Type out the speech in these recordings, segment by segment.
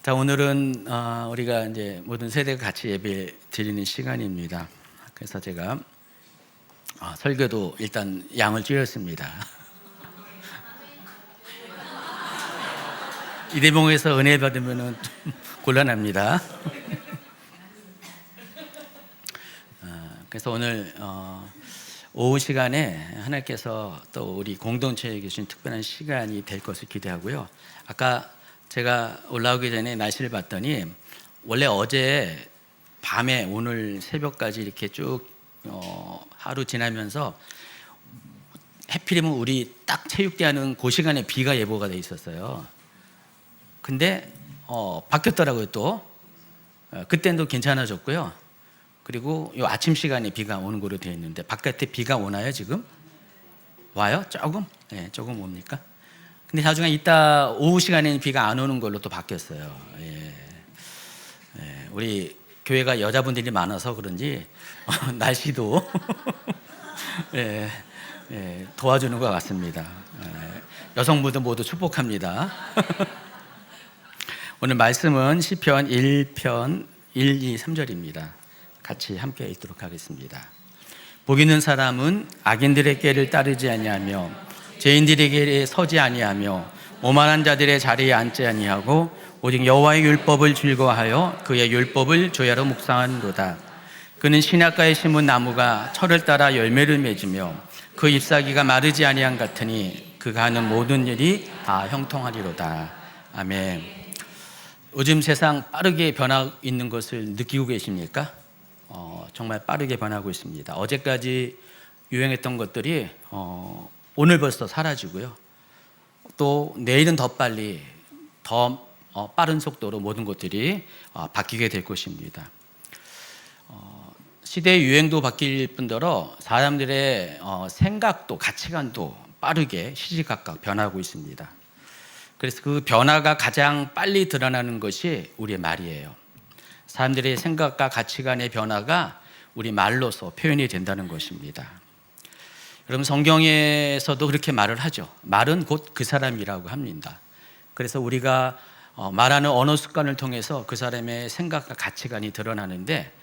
자, 오늘은 우리가 이제 모든 세대가 같이 예배 드리는 시간입니다. 그래서 제가 설교도 일단 양을 줄였습니다. 이 대목에서 은혜 받으면 좀 곤란합니다. 그래서 오늘 오후 시간에 하나님께서 또 우리 공동체에 주신 특별한 시간이 될 것을 기대하고요. 아까 제가 올라오기 전에 날씨를 봤더니 원래 어제 밤에 오늘 새벽까지 이렇게 쭉 하루 지나면서 해필이면 우리 딱 체육대 하는 그 시간에 비가 예보가 돼 있었어요. 근데 바뀌었더라고요. 또 그때는 또 괜찮아졌고요. 그리고 이 아침 시간에 비가 오는 걸로 되어 있는데 바깥에 비가 오나요 지금? 와요? 조금? 네, 조금 옵니까? 근데 나중에 이따 오후 시간에는 비가 안 오는 걸로 또 바뀌었어요. 우리 교회가 여자분들이 많아서 그런지 날씨도 도와주는 것 같습니다. 여성분들 모두 축복합니다. 오늘 말씀은 시편 1편 1, 2, 3절입니다. 같이 함께 읽도록 하겠습니다. 복 있는 사람은 악인들의 꾀를 따르지 아니하며 죄인들의 길에 서지 아니하며 오만한 자들의 자리에 앉지 아니하고 오직 여호와의 율법을 즐거워하여 그의 율법을 조야로 묵상하는도다. 그는 시냇가에 심은 나무가 철을 따라 열매를 맺으며 그 잎사귀가 마르지 아니한 같으니 그가 하는 모든 일이 다 형통하리로다. 아멘. 요즘 세상 빠르게 변하고 있는 것을 느끼고 계십니까? 정말 빠르게 변하고 있습니다. 어제까지 유행했던 것들이 오늘 벌써 사라지고요. 또 내일은 더 빨리 더 빠른 속도로 모든 것들이 바뀌게 될 것입니다. 시대의 유행도 바뀔 뿐더러 사람들의 생각도 가치관도 빠르게 시시각각 변하고 있습니다. 그래서 그 변화가 가장 빨리 드러나는 것이 우리의 말이에요. 사람들의 생각과 가치관의 변화가 우리 말로서 표현이 된다는 것입니다. 여러분 성경에서도 그렇게 말을 하죠. 말은 곧 그 사람이라고 합니다. 그래서 우리가 말하는 언어 습관을 통해서 그 사람의 생각과 가치관이 드러나는데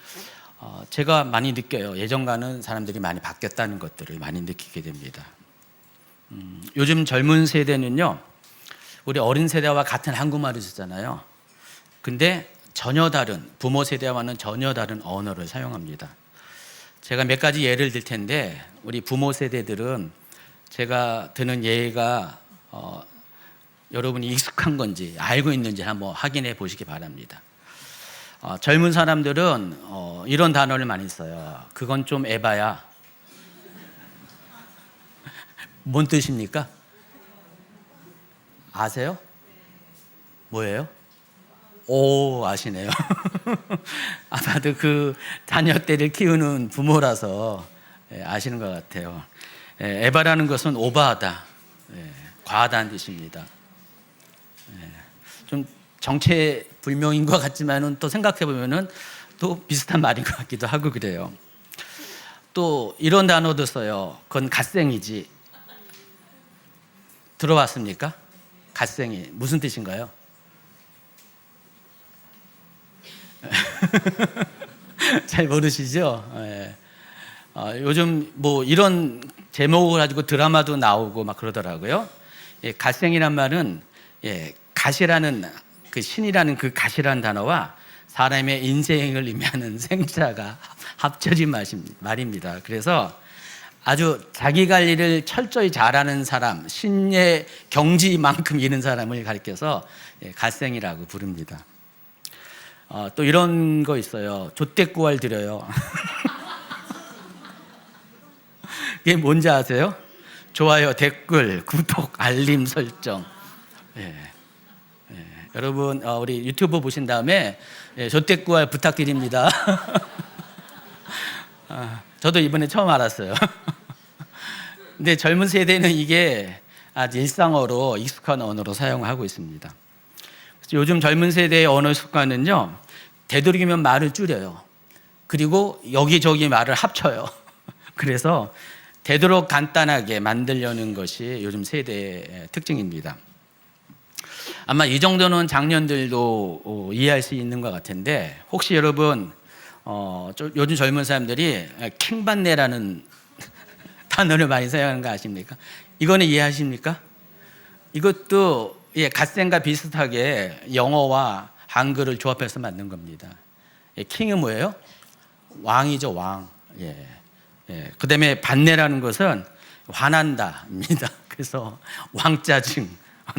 제가 많이 느껴요. 예전과는 사람들이 많이 바뀌었다는 것들을 많이 느끼게 됩니다. 요즘 젊은 세대는요, 우리 어린 세대와 같은 한국말을 쓰잖아요. 근데 전혀 다른, 부모 세대와는 전혀 다른 언어를 사용합니다. 제가 몇 가지 예를 들 텐데 우리 부모 세대들은 제가 드는 예가 여러분이 익숙한 건지 알고 있는지 한번 확인해 보시기 바랍니다. 젊은 사람들은 이런 단어를 많이 써요. 그건 좀 에바야. 뭔 뜻입니까? 아세요? 뭐예요? 오, 아시네요. 아마도 그 자녀 때를 키우는 부모라서 아시는 것 같아요. 에바라는 것은 오버하다, 과하다는 뜻입니다. 좀 정체불명인 것 같지만은 또 생각해 보면은 또 비슷한 말인 것 같기도 하고 그래요. 또 이런 단어도 써요. 그건 갓생이지. 들어봤습니까? 갓생이 무슨 뜻인가요? 잘 모르시죠? 요즘 뭐 이런 제목을 가지고 드라마도 나오고 막 그러더라고요. 갓생이란 말은 갓이라는 그 신이라는 그 갓이라는 단어와 사람의 인생을 의미하는 생자가 합쳐진 말입니다. 그래서 아주 자기 관리를 철저히 잘하는 사람, 신의 경지만큼 이른 사람을 가리켜서 갓생이라고 부릅니다. 또 이런 거 있어요. 조댓구알 드려요. 이게 뭔지 아세요? 좋아요, 댓글, 구독, 알림 설정. 여러분 우리 유튜브 보신 다음에 조댓구알 부탁드립니다. 저도 이번에 처음 알았어요. 근데 젊은 세대는 이게 아주 일상어로 익숙한 언어로 사용하고 있습니다. 요즘 젊은 세대의 언어 습관은요, 되도록이면 말을 줄여요. 그리고 여기저기 말을 합쳐요. 그래서 되도록 간단하게 만들려는 것이 요즘 세대의 특징입니다. 아마 이 정도는 장년들도 이해할 수 있는 것 같은데, 혹시 여러분 요즘 젊은 사람들이 킹받네라는 단어를 많이 사용하는 거 아십니까? 이거는 이해하십니까? 이것도 갓생과 비슷하게 영어와 한글을 조합해서 만든 겁니다. 킹은 뭐예요? 왕이죠, 왕. 그 다음에 받네라는 것은 화난다입니다. 그래서 왕짜증,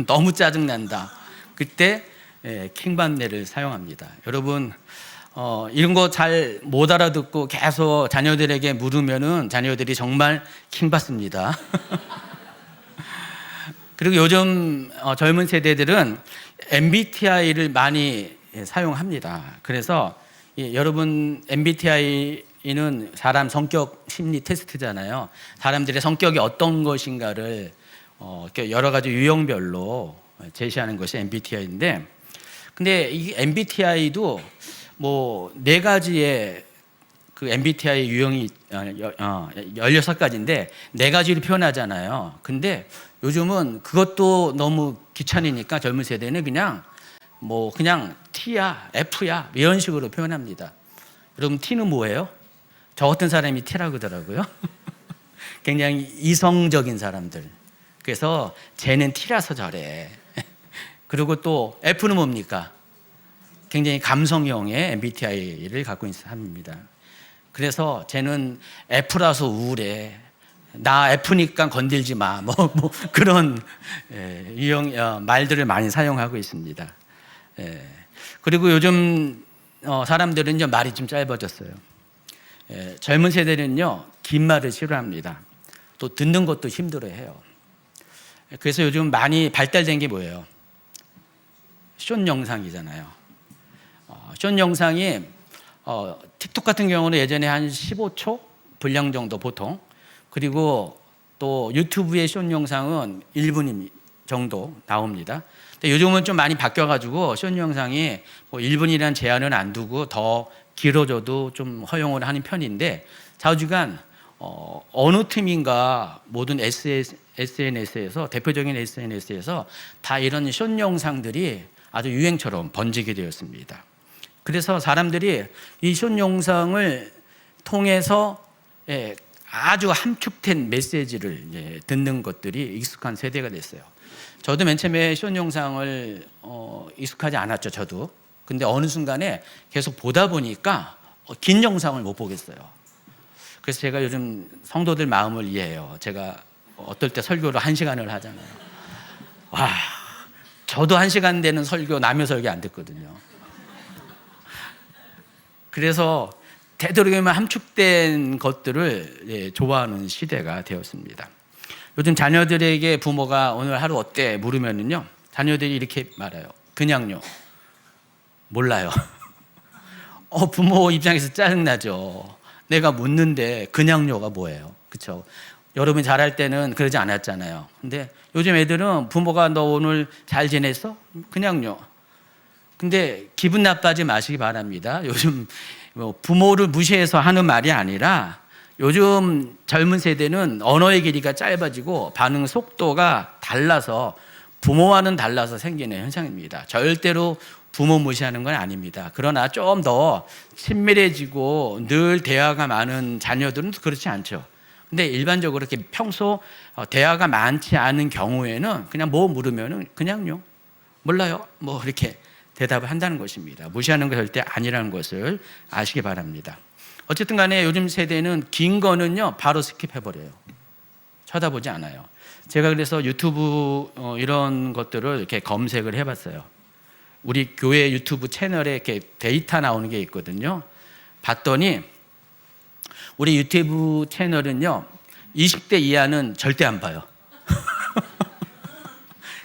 너무 짜증난다. 그때 킹받네를 사용합니다. 여러분, 이런 거 잘 못 알아듣고 계속 자녀들에게 물으면은 자녀들이 정말 킹받습니다. 그리고 요즘 젊은 세대들은 MBTI를 많이 사용합니다. 그래서 여러분, MBTI는 사람 성격 심리 테스트잖아요. 사람들의 성격이 어떤 것인가를 여러 가지 유형별로 제시하는 것이 MBTI인데, 근데 이 MBTI도 뭐 4가지의 그 MBTI 유형이 16가지인데 4가지로 표현하잖아요. 근데 요즘은 그것도 너무 귀찮으니까 젊은 세대는 그냥 T야, F야 이런 식으로 표현합니다. 여러분, T는 뭐예요? 저 같은 사람이 T라고 하더라고요. 굉장히 이성적인 사람들. 그래서 쟤는 T라서 저래. 그리고 또 F는 뭡니까? 굉장히 감성형의 MBTI를 갖고 있는 사람입니다. 그래서 쟤는 F라서 우울해. 나 F니까 건들지 마. 그런 유형 말들을 많이 사용하고 있습니다. 그리고 요즘 사람들은 이제 말이 좀 짧아졌어요. 젊은 세대는요, 긴 말을 싫어합니다. 또 듣는 것도 힘들어해요. 그래서 요즘 많이 발달된 게 뭐예요? 숏 영상이잖아요. 숏 영상이 틱톡 같은 경우는 예전에 한 15초 분량 정도 보통, 그리고 또 유튜브의 숏 영상은 1분 정도 나옵니다. 근데 요즘은 좀 많이 바뀌어가지고 숏 영상이 1분이라는 제한은 안 두고 더 길어져도 좀 허용을 하는 편인데, 좌우지간 어느 팀인가 모든 SNS에서, 대표적인 SNS에서 다 이런 숏 영상들이 아주 유행처럼 번지게 되었습니다. 그래서 사람들이 이 숏 영상을 통해서 아주 함축된 메시지를 듣는 것들이 익숙한 세대가 됐어요. 저도 맨 처음에 숏 영상을 익숙하지 않았죠, 저도. 근데 어느 순간에 계속 보다 보니까 긴 영상을 못 보겠어요. 그래서 제가 요즘 성도들 마음을 이해해요. 제가 어떨 때 설교를 1시간을 하잖아요. 와, 저도 1시간 되는 설교, 남의 설교 안 듣거든요. 그래서 되도록이면 함축된 것들을 좋아하는 시대가 되었습니다. 요즘 자녀들에게 부모가 오늘 하루 어때 물으면은요, 자녀들이 이렇게 말해요. 그냥요. 몰라요. 부모 입장에서 짜증나죠. 내가 묻는데 그냥요가 뭐예요? 그렇죠? 여러분이 잘할 때는 그러지 않았잖아요. 근데 요즘 애들은 부모가 너 오늘 잘 지냈어? 그냥요. 근데 기분 나빠지 마시기 바랍니다. 요즘 부모를 무시해서 하는 말이 아니라 요즘 젊은 세대는 언어의 길이가 짧아지고 반응 속도가 달라서, 부모와는 달라서 생기는 현상입니다. 절대로 부모 무시하는 건 아닙니다. 그러나 좀 더 친밀해지고 늘 대화가 많은 자녀들은 그렇지 않죠. 근데 일반적으로 이렇게 평소 대화가 많지 않은 경우에는 그냥 뭐 물으면은 그냥요, 몰라요, 이렇게 대답을 한다는 것입니다. 무시하는 거 절대 아니라는 것을 아시기 바랍니다. 어쨌든 간에 요즘 세대는 긴 거는요, 바로 스킵해버려요. 쳐다보지 않아요. 제가 그래서 유튜브 이런 것들을 이렇게 검색을 해봤어요. 우리 교회 유튜브 채널에 이렇게 데이터 나오는 게 있거든요. 봤더니 우리 유튜브 채널은요, 20대 이하는 절대 안 봐요.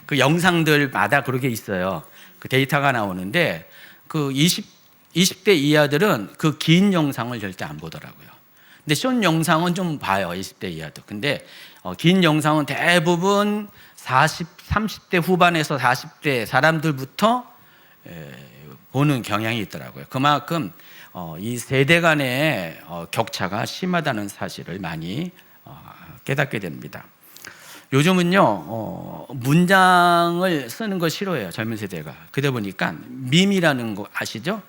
그 영상들마다 그렇게 있어요. 그 데이터가 나오는데 그 20대 이하들은 그 긴 영상을 절대 안 보더라고요. 근데 숏 영상은 좀 봐요, 20대 이하도. 근데 긴 영상은 대부분 30대 후반에서 40대 사람들부터 보는 경향이 있더라고요. 그만큼 이 세대 간의 격차가 심하다는 사실을 많이 깨닫게 됩니다. 요즘은요 문장을 쓰는 거 싫어해요, 젊은 세대가. 그러다 보니까 밈이라는 거 아시죠?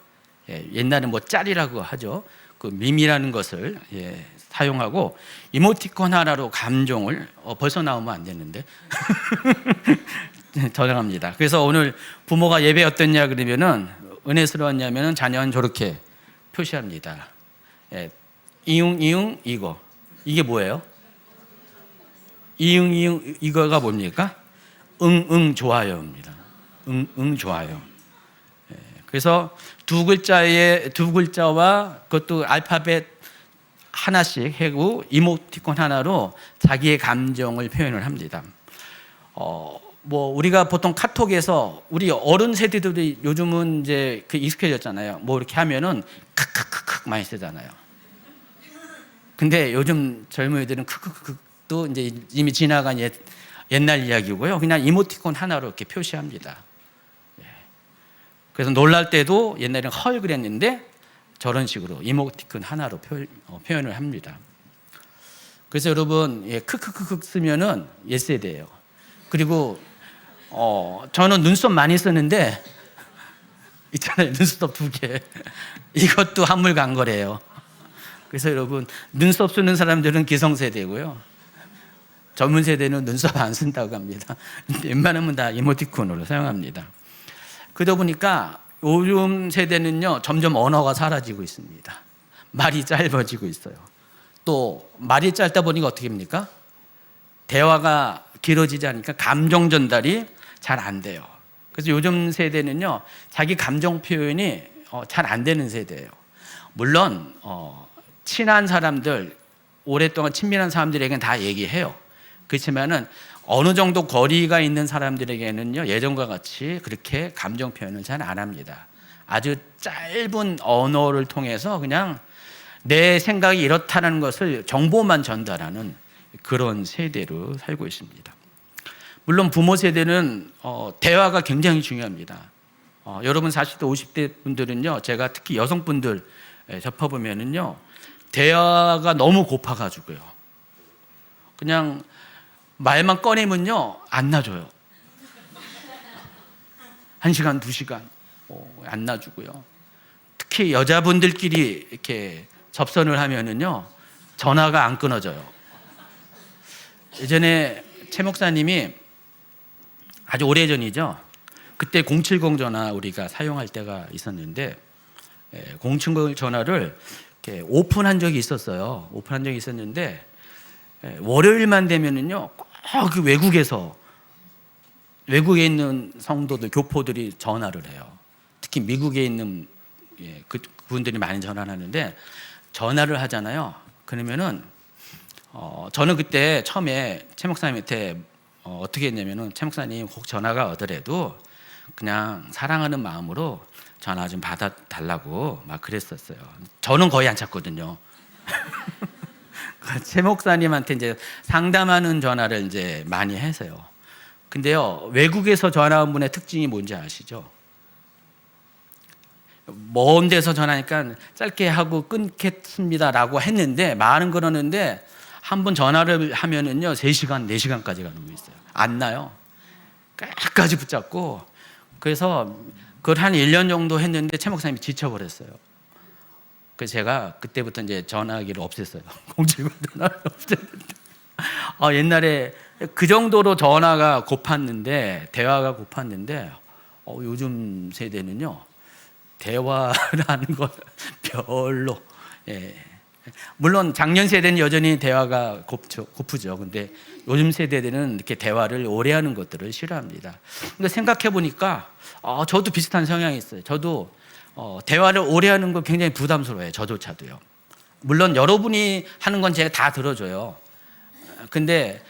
예, 옛날에 뭐 짤이라고 하죠. 그 밈이라는 것을 사용하고 이모티콘 하나로 감정을 벌써 나오면 안 되는데 저장합니다. 그래서 오늘 부모가 예배 어땠냐 그러면은 은혜스러웠냐면은 자녀는 저렇게 표시합니다. 예, 이응 이응 이거 이게 뭐예요? 이응 이응 이거가 뭡니까? 응응 좋아요입니다. 응응 좋아요. 예, 그래서 두 글자와 그것도 알파벳 하나씩 해고 이모티콘 하나로 자기의 감정을 표현을 합니다. 뭐 우리가 보통 카톡에서 우리 어른 세대들이 요즘은 이제 그 익숙해졌잖아요. 뭐 이렇게 하면은 크크크크 많이 쓰잖아요. 근데 요즘 젊은이들은 크크크크도 이제 이미 지나간 옛날 이야기고요. 그냥 이모티콘 하나로 이렇게 표시합니다. 그래서 놀랄 때도 옛날에는 헐 그랬는데 저런 식으로 이모티콘 하나로 표현을 합니다. 그래서 여러분 크크크크 쓰면은 옛세대예요. 그리고 저는 눈썹 많이 쓰는데 있잖아요, 눈썹 2개. 이것도 한물간 거래요. 그래서 여러분 눈썹 쓰는 사람들은 기성세대고요, 젊은 세대는 눈썹 안 쓴다고 합니다. 웬만하면 다 이모티콘으로 사용합니다. 그러다 보니까 요즘 세대는요 점점 언어가 사라지고 있습니다. 말이 짧아지고 있어요. 또 말이 짧다 보니까 어떻게 합니까? 대화가 길어지지 않으니까 감정 전달이 잘 안 돼요. 그래서 요즘 세대는요 자기 감정 표현이 잘 안 되는 세대예요. 물론 친한 사람들, 오랫동안 친밀한 사람들에게는 다 얘기해요. 그렇지만은 어느 정도 거리가 있는 사람들에게는요 예전과 같이 그렇게 감정 표현을 잘 안 합니다. 아주 짧은 언어를 통해서 그냥 내 생각이 이렇다는 것을 정보만 전달하는 그런 세대로 살고 있습니다. 물론 부모 세대는 대화가 굉장히 중요합니다. 여러분 40대 50대 분들은요, 제가 특히 여성분들 접해보면은요 대화가 너무 고파가지고요 그냥 말만 꺼내면요 안 놔줘요. 1시간 2시간 안 놔주고요. 특히 여자분들끼리 이렇게 접선을 하면은요 전화가 안 끊어져요. 예전에 최 목사님이 아주 오래전이죠. 그때 070 전화 우리가 사용할 때가 있었는데 070 전화를 이렇게 오픈한 적이 있었어요. 오픈한 적이 있었는데 월요일만 되면은요 꼭 그 외국에 있는 성도들, 교포들이 전화를 해요. 특히 미국에 있는 그분들이 많이 전화를 하는데 전화를 하잖아요. 그러면은 저는 그때 처음에 최 목사님한테 어떻게 했냐면은 최 목사님 혹 전화가 오더라도 그냥 사랑하는 마음으로 전화 좀 받아달라고 막 그랬었어요. 저는 거의 안 찾거든요. 최 목사님한테 이제 상담하는 전화를 이제 많이 해서요. 근데요, 외국에서 전화 온 분의 특징이 뭔지 아시죠? 먼 데서 전화하니까 짧게 하고 끊겠습니다라고 했는데 말은 그러는데 한 번 전화를 하면은요 3시간, 4시간까지 가는 거 있어요. 안 나요. 끝까지 붙잡고. 그래서 그걸 한 1년 정도 했는데 최 목사님이 지쳐버렸어요. 그래서 제가 그때부터 이제 전화기를 없앴어요. 070 전화를 없앴는데 옛날에 그 정도로 전화가 고팠는데, 대화가 고팠는데 요즘 세대는요 대화라는 걸 별로. 물론 작년 세대는 여전히 대화가 고프죠. 근데 요즘 세대들은 이렇게 대화를 오래 하는 것들을 싫어합니다. 근데 생각해 보니까 저도 비슷한 성향이 있어요. 저도 대화를 오래 하는 거 굉장히 부담스러워요. 저조차도요. 물론 여러분이 하는 건 제가 다 들어줘요. 근데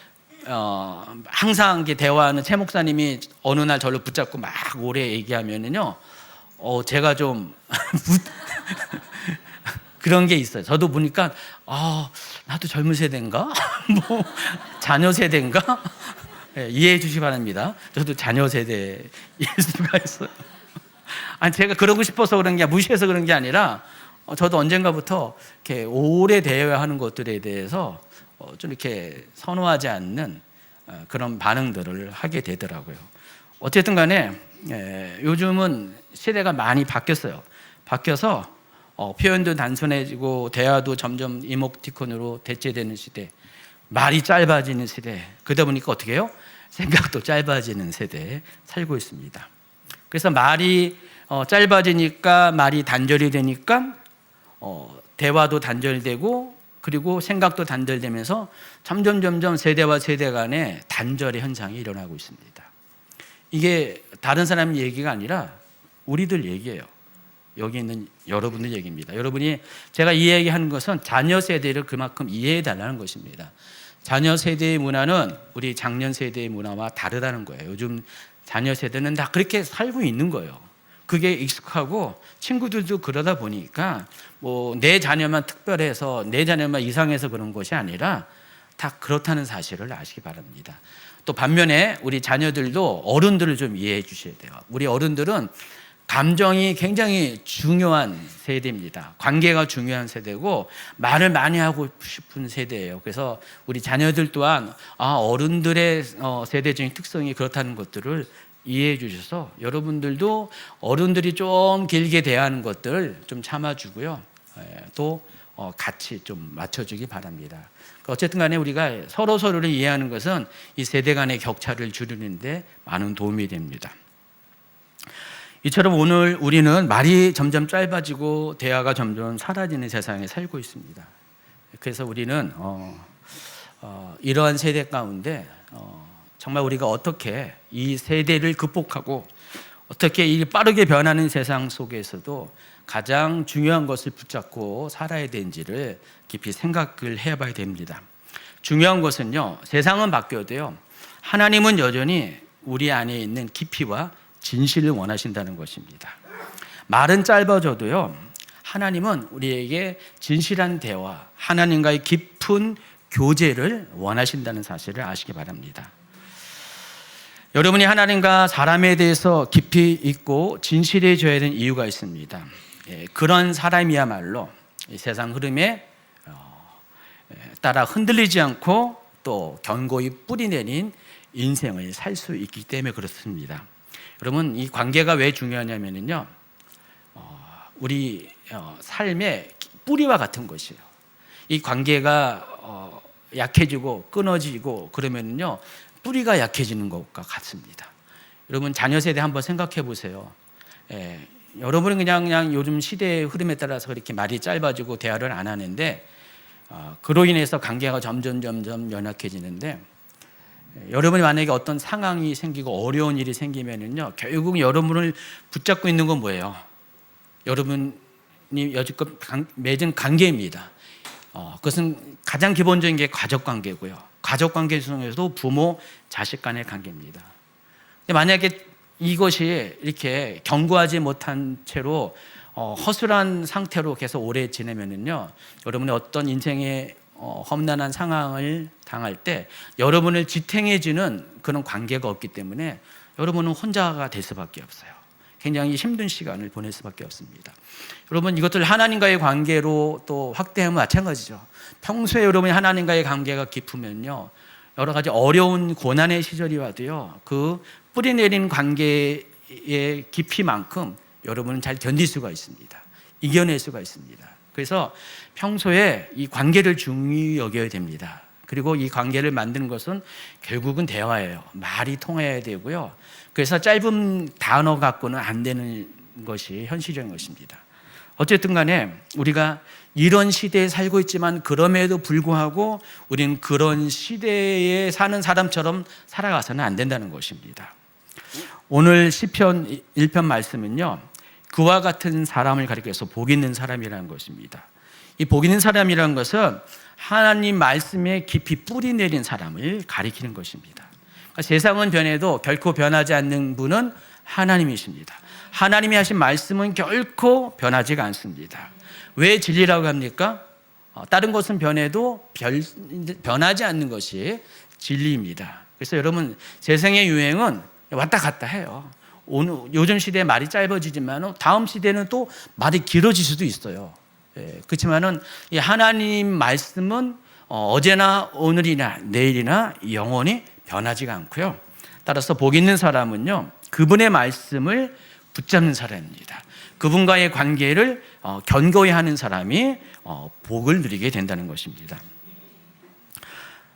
항상 이렇게 대화하는 최 목사님이 어느 날 저를 붙잡고 막 오래 얘기하면은요 제가 좀 그런 게 있어요. 저도 보니까 나도 젊은 세대인가? 뭐 자녀 세대인가? 이해해 주시기 바랍니다. 저도 자녀 세대일 수가 있어요. 아니 제가 그러고 싶어서 그런 게, 무시해서 그런 게 아니라 저도 언젠가부터 이렇게 오래 대화하는 것들에 대해서 좀 이렇게 선호하지 않는 그런 반응들을 하게 되더라고요. 어쨌든 간에 요즘은 시대가 많이 바뀌었어요. 바뀌어서 표현도 단순해지고 대화도 점점 이모티콘으로 대체되는 시대, 말이 짧아지는 시대, 그러다 보니까 어떻게 해요? 생각도 짧아지는 세대에 살고 있습니다. 그래서 말이 짧아지니까, 말이 단절이 되니까 대화도 단절되고, 그리고 생각도 단절되면서 점점 세대와 세대 간의 단절의 현상이 일어나고 있습니다. 이게 다른 사람 얘기가 아니라 우리들 얘기예요. 여기 있는 여러분들 얘기입니다. 여러분이, 제가 이 얘기하는 것은 자녀 세대를 그만큼 이해해 달라는 것입니다. 자녀 세대의 문화는 우리 장년 세대의 문화와 다르다는 거예요. 요즘 자녀 세대는 다 그렇게 살고 있는 거예요. 그게 익숙하고 친구들도 그러다 보니까 뭐 내 자녀만 특별해서, 내 자녀만 이상해서 그런 것이 아니라 다 그렇다는 사실을 아시기 바랍니다. 또 반면에 우리 자녀들도 어른들을 좀 이해해 주셔야 돼요. 우리 어른들은 감정이 굉장히 중요한 세대입니다. 관계가 중요한 세대고 말을 많이 하고 싶은 세대예요. 그래서 우리 자녀들 또한 어른들의 세대적인 특성이 그렇다는 것들을 이해해 주셔서 여러분들도 어른들이 좀 길게 대하는 것들 좀 참아주고요. 또 같이 좀 맞춰주기 바랍니다. 어쨌든 간에 우리가 서로를 이해하는 것은 이 세대 간의 격차를 줄이는데 많은 도움이 됩니다. 이처럼 오늘 우리는 말이 점점 짧아지고 대화가 점점 사라지는 세상에 살고 있습니다. 그래서 우리는 이러한 세대 가운데 정말 우리가 어떻게 이 세대를 극복하고 어떻게 이 빠르게 변하는 세상 속에서도 가장 중요한 것을 붙잡고 살아야 되는지를 깊이 생각을 해봐야 됩니다. 중요한 것은요, 세상은 바뀌어도요, 하나님은 여전히 우리 안에 있는 깊이와 진실을 원하신다는 것입니다. 말은 짧아져도요, 하나님은 우리에게 진실한 대화, 하나님과의 깊은 교제를 원하신다는 사실을 아시기 바랍니다. 여러분이 하나님과 사람에 대해서 깊이 있고 진실해져야 되는 이유가 있습니다. 그런 사람이야말로 이 세상 흐름에 따라 흔들리지 않고 또 견고히 뿌리 내린 인생을 살 수 있기 때문에 그렇습니다. 여러분, 이 관계가 왜 중요하냐면요, 우리 삶의 뿌리와 같은 것이에요. 이 관계가 약해지고 끊어지고 그러면요, 뿌리가 약해지는 것과 같습니다. 여러분, 자녀 세대 한번 생각해 보세요. 여러분은 그냥 요즘 시대의 흐름에 따라서 그렇게 말이 짧아지고 대화를 안 하는데, 그로 인해서 관계가 점점 연약해지는데, 여러분이 만약에 어떤 상황이 생기고 어려운 일이 생기면은요, 결국 여러분을 붙잡고 있는 건 뭐예요? 여러분이 여지껏 맺은 관계입니다. 그것은 가장 기본적인 게 가족 관계고요. 가족 관계 중에서도 부모, 자식 간의 관계입니다. 근데 만약에 이것이 이렇게 견고하지 못한 채로 허술한 상태로 계속 오래 지내면은요, 여러분의 어떤 인생의 험난한 상황을 당할 때 여러분을 지탱해주는 그런 관계가 없기 때문에 여러분은 혼자가 될 수밖에 없어요. 굉장히 힘든 시간을 보낼 수밖에 없습니다. 여러분, 이것들 하나님과의 관계로 또 확대하면 마찬가지죠. 평소에 여러분이 하나님과의 관계가 깊으면요, 여러 가지 어려운 고난의 시절이 와도요, 그 뿌리 내린 관계의 깊이만큼 여러분은 잘 견딜 수가 있습니다. 이겨낼 수가 있습니다. 그래서 평소에 이 관계를 중요히 여겨야 됩니다. 그리고 이 관계를 만드는 것은 결국은 대화예요. 말이 통해야 되고요. 그래서 짧은 단어 갖고는 안 되는 것이 현실적인 것입니다. 어쨌든 간에 우리가 이런 시대에 살고 있지만 그럼에도 불구하고 우리는 그런 시대에 사는 사람처럼 살아가서는 안 된다는 것입니다. 오늘 시편 1편 말씀은요, 그와 같은 사람을 가리켜서 복 있는 사람이라는 것입니다. 이 복 있는 사람이라는 것은 하나님 말씀에 깊이 뿌리 내린 사람을 가리키는 것입니다. 그러니까 세상은 변해도 결코 변하지 않는 분은 하나님이십니다. 하나님이 하신 말씀은 결코 변하지가 않습니다. 왜 진리라고 합니까? 다른 것은 변해도 변하지 않는 것이 진리입니다. 그래서 여러분, 세상의 유행은 왔다 갔다 해요. 요즘 시대에 말이 짧아지지만 다음 시대는 또 말이 길어질 수도 있어요. 그렇지만은 이 하나님 말씀은 어제나 오늘이나 내일이나 영원히 변하지가 않고요. 따라서 복 있는 사람은요, 그분의 말씀을 붙잡는 사람입니다. 그분과의 관계를 견고히 하는 사람이 복을 누리게 된다는 것입니다.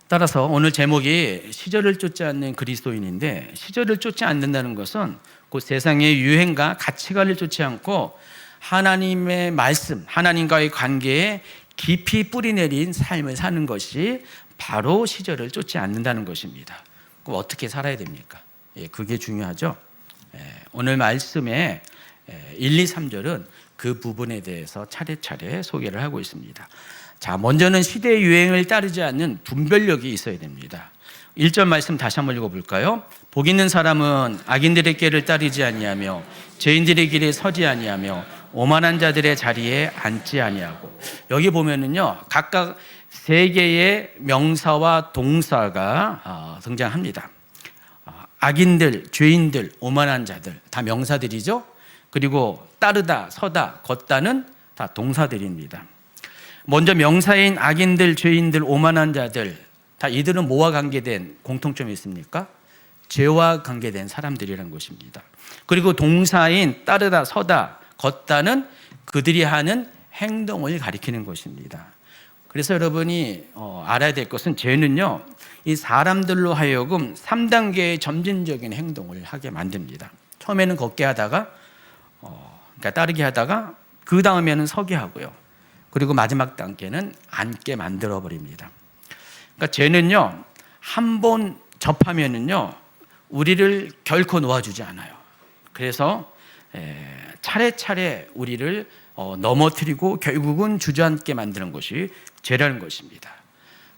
따라서 오늘 제목이 시절을 쫓지 않는 그리스도인인데, 시절을 쫓지 않는다는 것은 그 세상의 유행과 가치관을 쫓지 않고 하나님의 말씀, 하나님과의 관계에 깊이 뿌리내린 삶을 사는 것이 바로 시절을 쫓지 않는다는 것입니다. 그럼 어떻게 살아야 됩니까? 그게 중요하죠. 오늘 말씀의 1, 2, 3절은 그 부분에 대해서 차례차례 소개를 하고 있습니다. 자, 먼저는 시대의 유행을 따르지 않는 분별력이 있어야 됩니다. 1절 말씀 다시 한번 읽어볼까요? 복 있는 사람은 악인들의 길을 따르지 아니하며 죄인들의 길에 서지 아니하며 오만한 자들의 자리에 앉지 아니하고, 여기 보면은요, 각각 세 개의 명사와 동사가 등장합니다. 악인들, 죄인들, 오만한 자들 다 명사들이죠. 그리고 따르다, 서다, 걷다는 다 동사들입니다. 먼저 명사인 악인들, 죄인들, 오만한 자들, 다 이들은 뭐와 관계된 공통점이 있습니까? 죄와 관계된 사람들이라는 것입니다. 그리고 동사인 따르다, 서다, 걷다는 그들이 하는 행동을 가리키는 것입니다. 그래서 여러분이 알아야 될 것은, 죄는요, 이 사람들로 하여금 3단계의 점진적인 행동을 하게 만듭니다. 처음에는 걷게 하다가 그러니까 따르게 하다가, 그 다음에는 서게 하고요. 그리고 마지막 단계는 앉게 만들어 버립니다. 그러니까 죄는요, 한 번 접하면은요, 우리를 결코 놓아주지 않아요. 그래서 차례차례 우리를 넘어뜨리고 결국은 주저앉게 만드는 것이 죄라는 것입니다.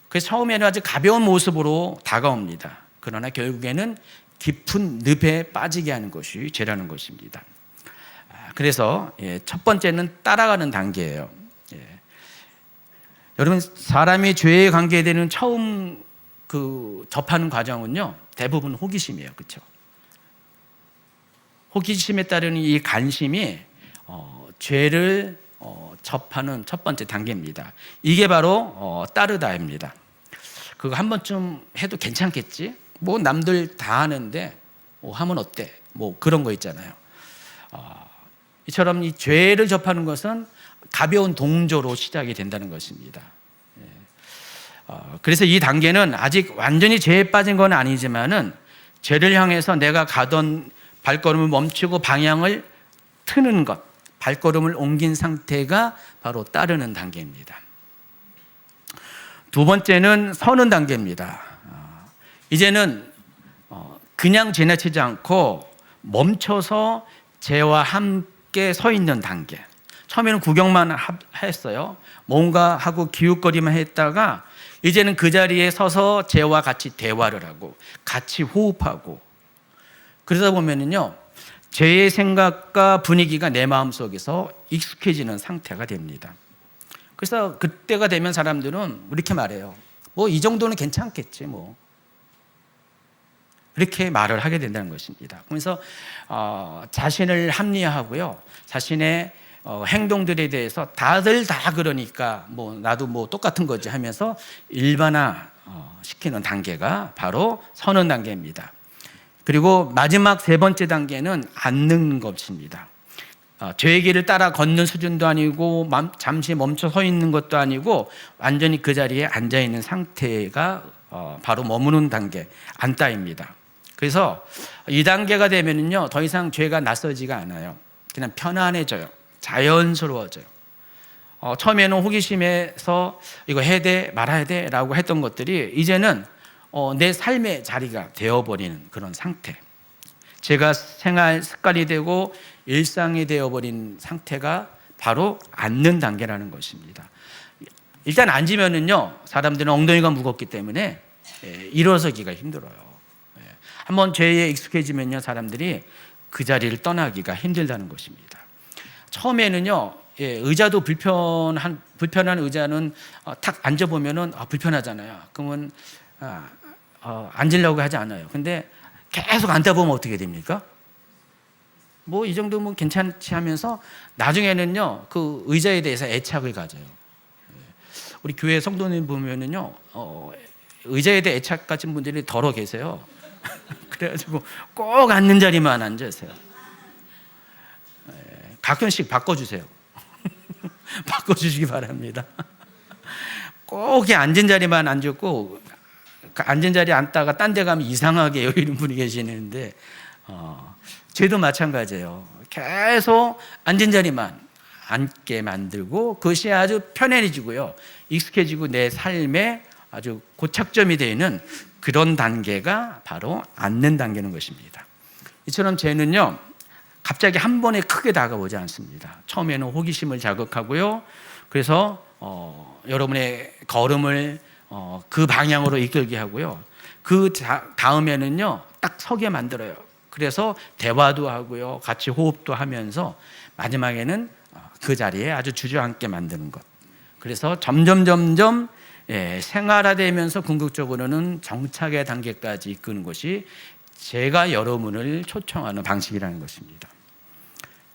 그래서 처음에는 아주 가벼운 모습으로 다가옵니다. 그러나 결국에는 깊은 늪에 빠지게 하는 것이 죄라는 것입니다. 그래서 첫 번째는 따라가는 단계예요. 여러분, 사람이 죄에 관계되는 처음 접하는 과정은요, 대부분 호기심이에요. 그렇죠? 호기심에 따르는 이 관심이 죄를 접하는 첫 번째 단계입니다. 이게 바로 따르다입니다. 그거 한 번쯤 해도 괜찮겠지? 뭐 남들 다 하는데 하면 어때? 뭐 그런 거 있잖아요. 이처럼 이 죄를 접하는 것은 가벼운 동조로 시작이 된다는 것입니다. 그래서 이 단계는 아직 완전히 죄에 빠진 건 아니지만은, 죄를 향해서 내가 가던 발걸음을 멈추고 방향을 트는 것, 발걸음을 옮긴 상태가 바로 따르는 단계입니다. 두 번째는 서는 단계입니다. 이제는 그냥 지나치지 않고 멈춰서 죄와 함께 서 있는 단계. 처음에는 구경만 했어요. 뭔가 하고 기웃거리만 했다가 이제는 그 자리에 서서 죄와 같이 대화를 하고 같이 호흡하고, 그러다 보면은요, 죄의 생각과 분위기가 내 마음속에서 익숙해지는 상태가 됩니다. 그래서 그때가 되면 사람들은 이렇게 말해요. 뭐 이 정도는 괜찮겠지 뭐. 이렇게 말을 하게 된다는 것입니다. 그래서 자신을 합리화하고요, 자신의 행동들에 대해서 다들 다 그러니까 뭐 나도 뭐 똑같은 거지 하면서 일반화 시키는 단계가 바로 서는 단계입니다. 그리고 마지막 세 번째 단계는 앉는 것입니다. 죄의 길을 따라 걷는 수준도 아니고 잠시 멈춰 서 있는 것도 아니고 완전히 그 자리에 앉아 있는 상태가 바로 머무는 단계, 앉다입니다. 그래서 이 단계가 되면은요, 더 이상 죄가 낯설지가 않아요. 그냥 편안해져요. 자연스러워져요. 처음에는 호기심에서 이거 해야 돼 말아야 돼 라고 했던 것들이 이제는 내 삶의 자리가 되어버리는 그런 상태, 제가 생활 습관이 되고 일상이 되어버린 상태가 바로 앉는 단계라는 것입니다. 일단 앉으면은요, 사람들은 엉덩이가 무겁기 때문에 일어서기가 힘들어요. 한번 죄에 익숙해지면요, 사람들이 그 자리를 떠나기가 힘들다는 것입니다. 처음에는요, 의자도 불편한 의자는 탁 앉아보면은 불편하잖아요. 그러면 앉으려고 하지 않아요. 근데 계속 앉다 보면 어떻게 됩니까? 뭐 이 정도면 괜찮지 하면서 나중에는요, 그 의자에 대해서 애착을 가져요. 우리 교회 성도님 보면은요, 의자에 대해 애착 가진 분들이 더러 계세요. 그래가지고 꼭 앉는 자리만 앉으세요. 가끔씩 바꿔주세요. 바꿔주시기 바랍니다. 꼭 앉은 자리만 앉고 앉은 자리에 앉다가 딴 데 가면 이상하게 여기는 분이 계시는데 저도 마찬가지예요. 계속 앉은 자리만 앉게 만들고 그것이 아주 편해지고요, 익숙해지고 내 삶에 아주 고착점이 되는 그런 단계가 바로 앉는 단계는 것입니다. 이처럼 죄는요, 갑자기 한 번에 크게 다가오지 않습니다. 처음에는 호기심을 자극하고요, 그래서 여러분의 걸음을 그 방향으로 이끌게 하고요, 그 다음에는요 딱 서게 만들어요. 그래서 대화도 하고요, 같이 호흡도 하면서 마지막에는 그 자리에 아주 주저앉게 만드는 것. 그래서 점점 생활화되면서 궁극적으로는 정착의 단계까지 이끄는 것이 제가 여러분을 초청하는 방식이라는 것입니다.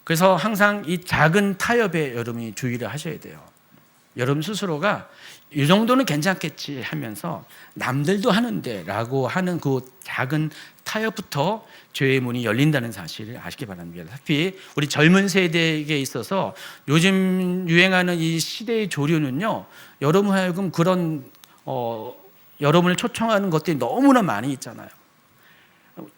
그래서 항상 이 작은 타협에 여러분이 주의를 하셔야 돼요. 여러분 스스로가 이 정도는 괜찮겠지 하면서 남들도 하는데 라고 하는 그 작은 타협부터 죄의 문이 열린다는 사실을 아시기 바랍니다. 특히 우리 젊은 세대에게 있어서 요즘 유행하는 이 시대의 조류는요, 여러분 하여금 그런 여러분을 초청하는 것들이 너무나 많이 있잖아요.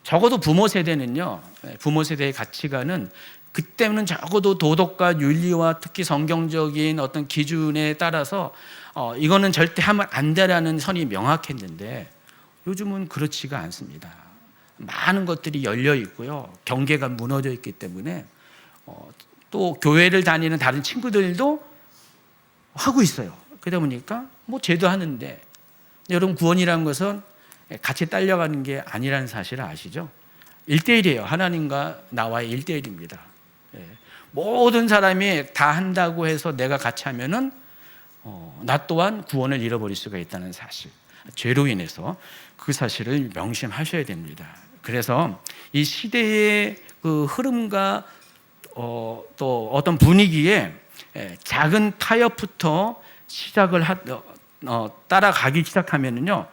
적어도 부모 세대는요, 부모 세대의 가치관은 그때는 적어도 도덕과 윤리와 특히 성경적인 어떤 기준에 따라서 이거는 절대 하면 안 되라는 선이 명확했는데 요즘은 그렇지가 않습니다. 많은 것들이 열려 있고요, 경계가 무너져 있기 때문에 또 교회를 다니는 다른 친구들도 하고 있어요. 그러다 보니까 뭐 죄도 하는데, 여러분 구원이라는 것은 같이 딸려가는 게 아니라는 사실을 아시죠? 1대1이에요. 하나님과 나와의 1대1입니다. 모든 사람이 다 한다고 해서 내가 같이 하면은 나 또한 구원을 잃어버릴 수가 있다는 사실, 죄로 인해서 그 사실을 명심하셔야 됩니다. 그래서 이 시대의 그 흐름과 또 어떤 분위기에 작은 타협부터 시작을 따라가기 시작하면은요,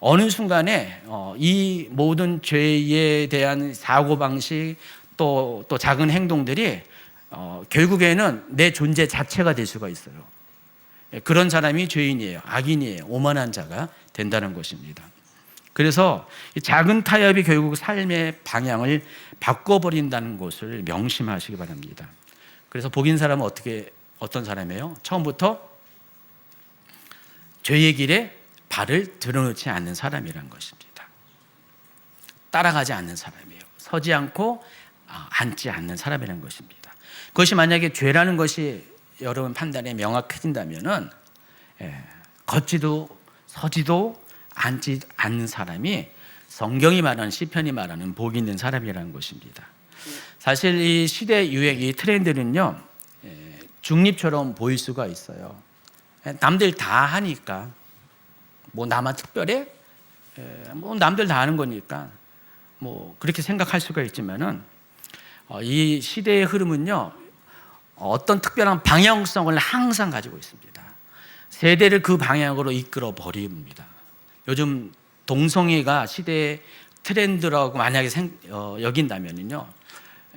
어느 순간에 이 모든 죄에 대한 사고방식 또 작은 행동들이 결국에는 내 존재 자체가 될 수가 있어요. 그런 사람이 죄인이에요, 악인이에요, 오만한 자가 된다는 것입니다. 그래서 이 작은 타협이 결국 삶의 방향을 바꿔버린다는 것을 명심하시기 바랍니다. 그래서 복인 사람은 어떤 사람이에요? 처음부터 죄의 길에 발을 들어놓지 않는 사람이라는 것입니다. 따라가지 않는 사람이에요. 서지 않고 앉지 않는 사람이라는 것입니다. 그것이 만약에 죄라는 것이 여러분 판단에 명확해진다면은 걷지도 서지도 앉지 않는 사람이 성경이 말하는, 시편이 말하는 복 있는 사람이라는 것입니다. 사실 이 시대 유행, 이 트렌드는요, 중립처럼 보일 수가 있어요. 남들 다 하니까 뭐 나만 특별해? 뭐 남들 다 하는 거니까 뭐 그렇게 생각할 수가 있지만은 이 시대의 흐름은요, 어떤 특별한 방향성을 항상 가지고 있습니다. 세대를 그 방향으로 이끌어 버립니다. 요즘 동성애가 시대의 트렌드라고 만약에 여긴다면요,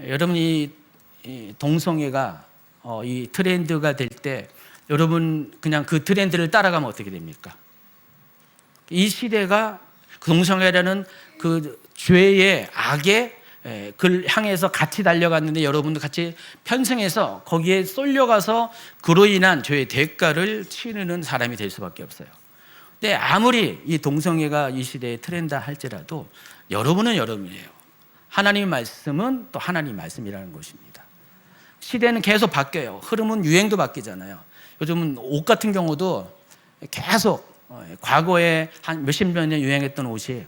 여러분이 동성애가 이 트렌드가 될 때 여러분 그냥 그 트렌드를 따라가면 어떻게 됩니까? 이 시대가 동성애라는 그 죄의 악의 그를 향해서 같이 달려갔는데 여러분도 같이 편승해서 거기에 쏠려가서 그로 인한 죄의 대가를 치르는 사람이 될 수밖에 없어요. 근데 아무리 이 동성애가 이 시대의 트렌드 할지라도 여러분은 여러분이에요. 하나님의 말씀은 또 하나님의 말씀이라는 것입니다. 시대는 계속 바뀌어요. 흐름은 유행도 바뀌잖아요. 요즘은 옷 같은 경우도 계속 과거에 한 몇십 년 유행했던 옷이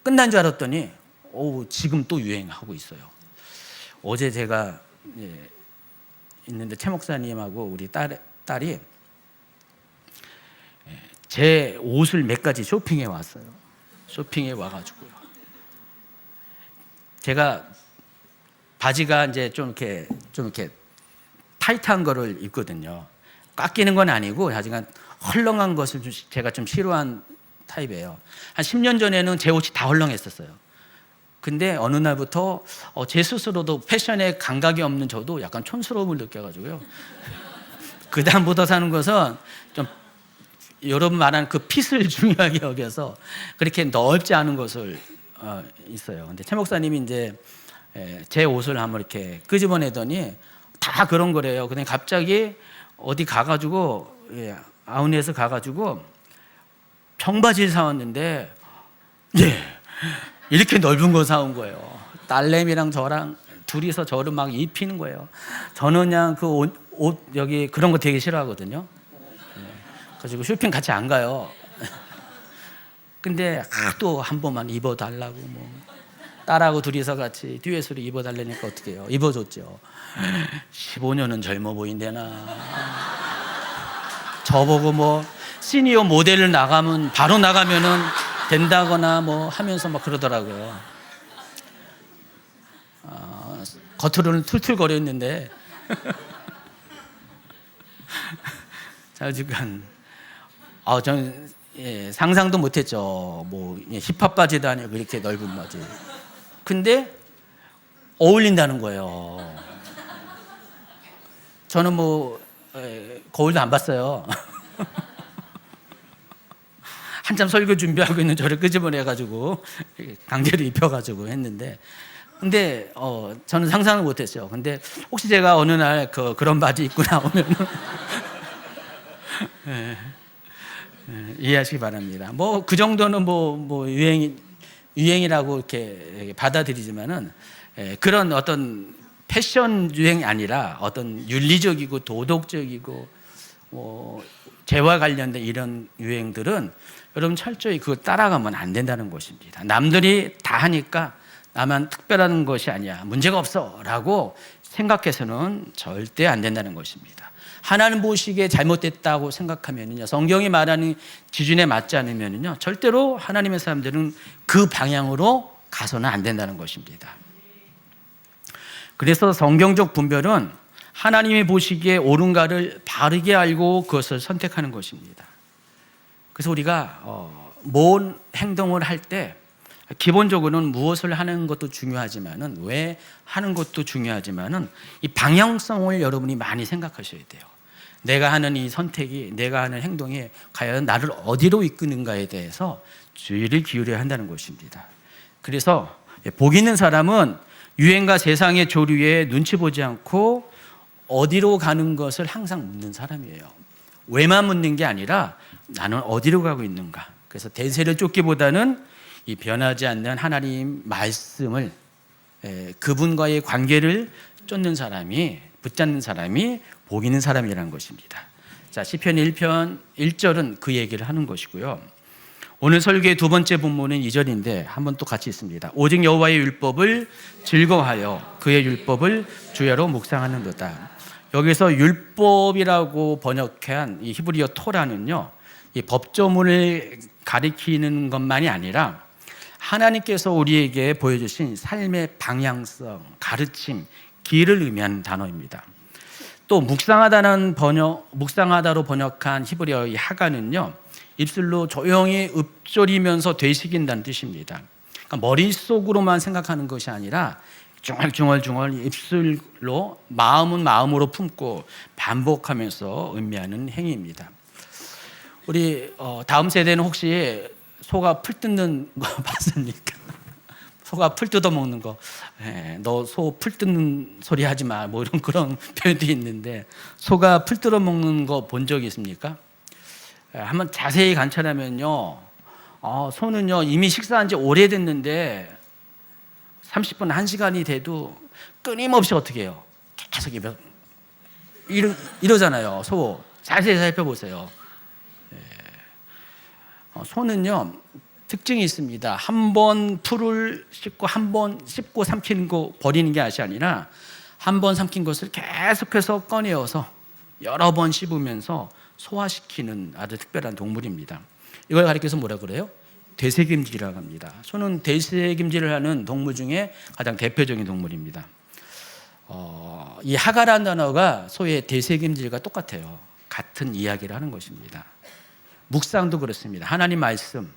끝난 줄 알았더니 지금 또 유행하고 있어요. 어제 제가 있는데 최 목사님하고 우리 딸이 제 옷을 몇 가지 쇼핑해 왔어요. 쇼핑해 와가지고요, 제가 바지가 이제 좀 이렇게 타이트한 거를 입거든요. 깎이는 건 아니고 하지만 헐렁한 것을 제가 좀 싫어한 타입이에요. 한 10년 전에는 제 옷이 다 헐렁했었어요. 근데 어느 날부터 제 스스로도 패션에 감각이 없는 저도 약간 촌스러움을 느껴가지고요. 그 다음부터 사는 것은 좀 여러분 말하는 그 핏을 중요하게 여겨서 그렇게 넓지 않은 것을 있어요. 근데 최 목사님이 이제 제 옷을 한번 이렇게 끄집어내더니 다 그런 거래요. 근데 갑자기 어디 가가지고 아우니에서 가가지고 청바지를 사왔는데 이렇게 넓은 거 사온 거예요. 딸내미랑 저랑 둘이서 저를 막 입히는 거예요. 저는 그냥 그 옷 여기 그런 거 되게 싫어하거든요. 그래가지고 쇼핑 같이 안 가요. 근데 또 한 번만 입어달라고 뭐 딸하고 둘이서 같이 듀엣으로 입어달라니까 어떻게 해요? 입어줬죠. 15년은 젊어 보인대나. 저보고 뭐 시니어 모델을 나가면 바로 나가면은 된다거나 뭐 하면서 막 그러더라고요. 겉으로는 툴툴거렸는데 지금 저는 상상도 못했죠. 뭐 힙합 바지도 아니고 이렇게 넓은 바지. 근데 어울린다는 거예요. 저는 뭐 거울도 안 봤어요. 한참 설교 준비하고 있는 저를 끄집어내가지고 강제로 입혀가지고 했는데, 근데 저는 상상을 못했어요. 근데 혹시 제가 어느 날 그런 바지 입고 나오면 이해하시기 바랍니다. 뭐 그 정도는 뭐 유행이라고 이렇게 받아들이지만은 그런 어떤 패션 유행이 아니라 어떤 윤리적이고 도덕적이고 뭐 재와 관련된 이런 유행들은 여러분 철저히 그걸 따라가면 안 된다는 것입니다. 남들이 다 하니까 나만 특별한 것이 아니야, 문제가 없어라고 생각해서는 절대 안 된다는 것입니다. 하나님 보시기에 잘못됐다고 생각하면요, 성경이 말하는 기준에 맞지 않으면요, 절대로 하나님의 사람들은 그 방향으로 가서는 안 된다는 것입니다. 그래서 성경적 분별은 하나님이 보시기에 옳은가를 바르게 알고 그것을 선택하는 것입니다. 그래서 우리가 뭔 행동을 할 때 기본적으로는 무엇을 하는 것도 중요하지만은 왜 하는 것도 중요하지만은 이 방향성을 여러분이 많이 생각하셔야 돼요. 내가 하는 이 선택이, 내가 하는 행동이 과연 나를 어디로 이끄는가에 대해서 주의를 기울여야 한다는 것입니다. 그래서 복 있는 사람은 유행과 세상의 조류에 눈치 보지 않고 어디로 가는 것을 항상 묻는 사람이에요. 왜만 묻는 게 아니라 나는 어디로 가고 있는가. 그래서 대세를 쫓기보다는 이 변하지 않는 하나님 말씀을, 그분과의 관계를 쫓는 사람이, 붙잡는 사람이 복 있는 사람이라는 것입니다. 자, 시편 1편 1절은 그 얘기를 하는 것이고요. 오늘 설교의 두 번째 본문은 2절인데 한번 또 같이 있습니다. 오직 여호와의 율법을 즐거워하여 그의 율법을 주야로 묵상하는도다. 여기서 율법이라고 번역한 이 히브리어 토라는요, 이 법조문을 가리키는 것만이 아니라 하나님께서 우리에게 보여주신 삶의 방향성, 가르침, 길을 의미하는 단어입니다. 또 묵상하다로 번역한 히브리어 이 하가는요, 입술로 조용히 읊조리면서 되새긴다는 뜻입니다. 그러니까 머릿속으로만 생각하는 것이 아니라 중얼중얼 입술로 마음은 마음으로 품고 반복하면서 의미하는 행위입니다. 우리 다음 세대는 혹시 소가 풀 뜯는 거 봤습니까? 소가 풀 뜯어 먹는 거. 너 소 풀 뜯는 소리 하지 마. 뭐 이런 그런 표현도 있는데, 소가 풀 뜯어 먹는 거 본 적이 있습니까? 한번 자세히 관찰하면요, 소는요 이미 식사한 지 오래됐는데 30분, 1시간이 돼도 끊임없이 어떻게 해요? 계속 이러잖아요. 소 자세히 살펴보세요. 소는요 특징이 있습니다. 한 번 풀을 씹고 한 번 씹고 삼키는 거 버리는 게 아니라 한 번 삼킨 것을 계속해서 꺼내어서 여러 번 씹으면서 소화시키는 아주 특별한 동물입니다. 이걸 가리켜서 뭐라 그래요? 되새김질이라고 합니다. 소는 되새김질을 하는 동물 중에 가장 대표적인 동물입니다. 이 하가라는 단어가 소의 되새김질과 똑같아요. 같은 이야기를 하는 것입니다. 묵상도 그렇습니다. 하나님 말씀,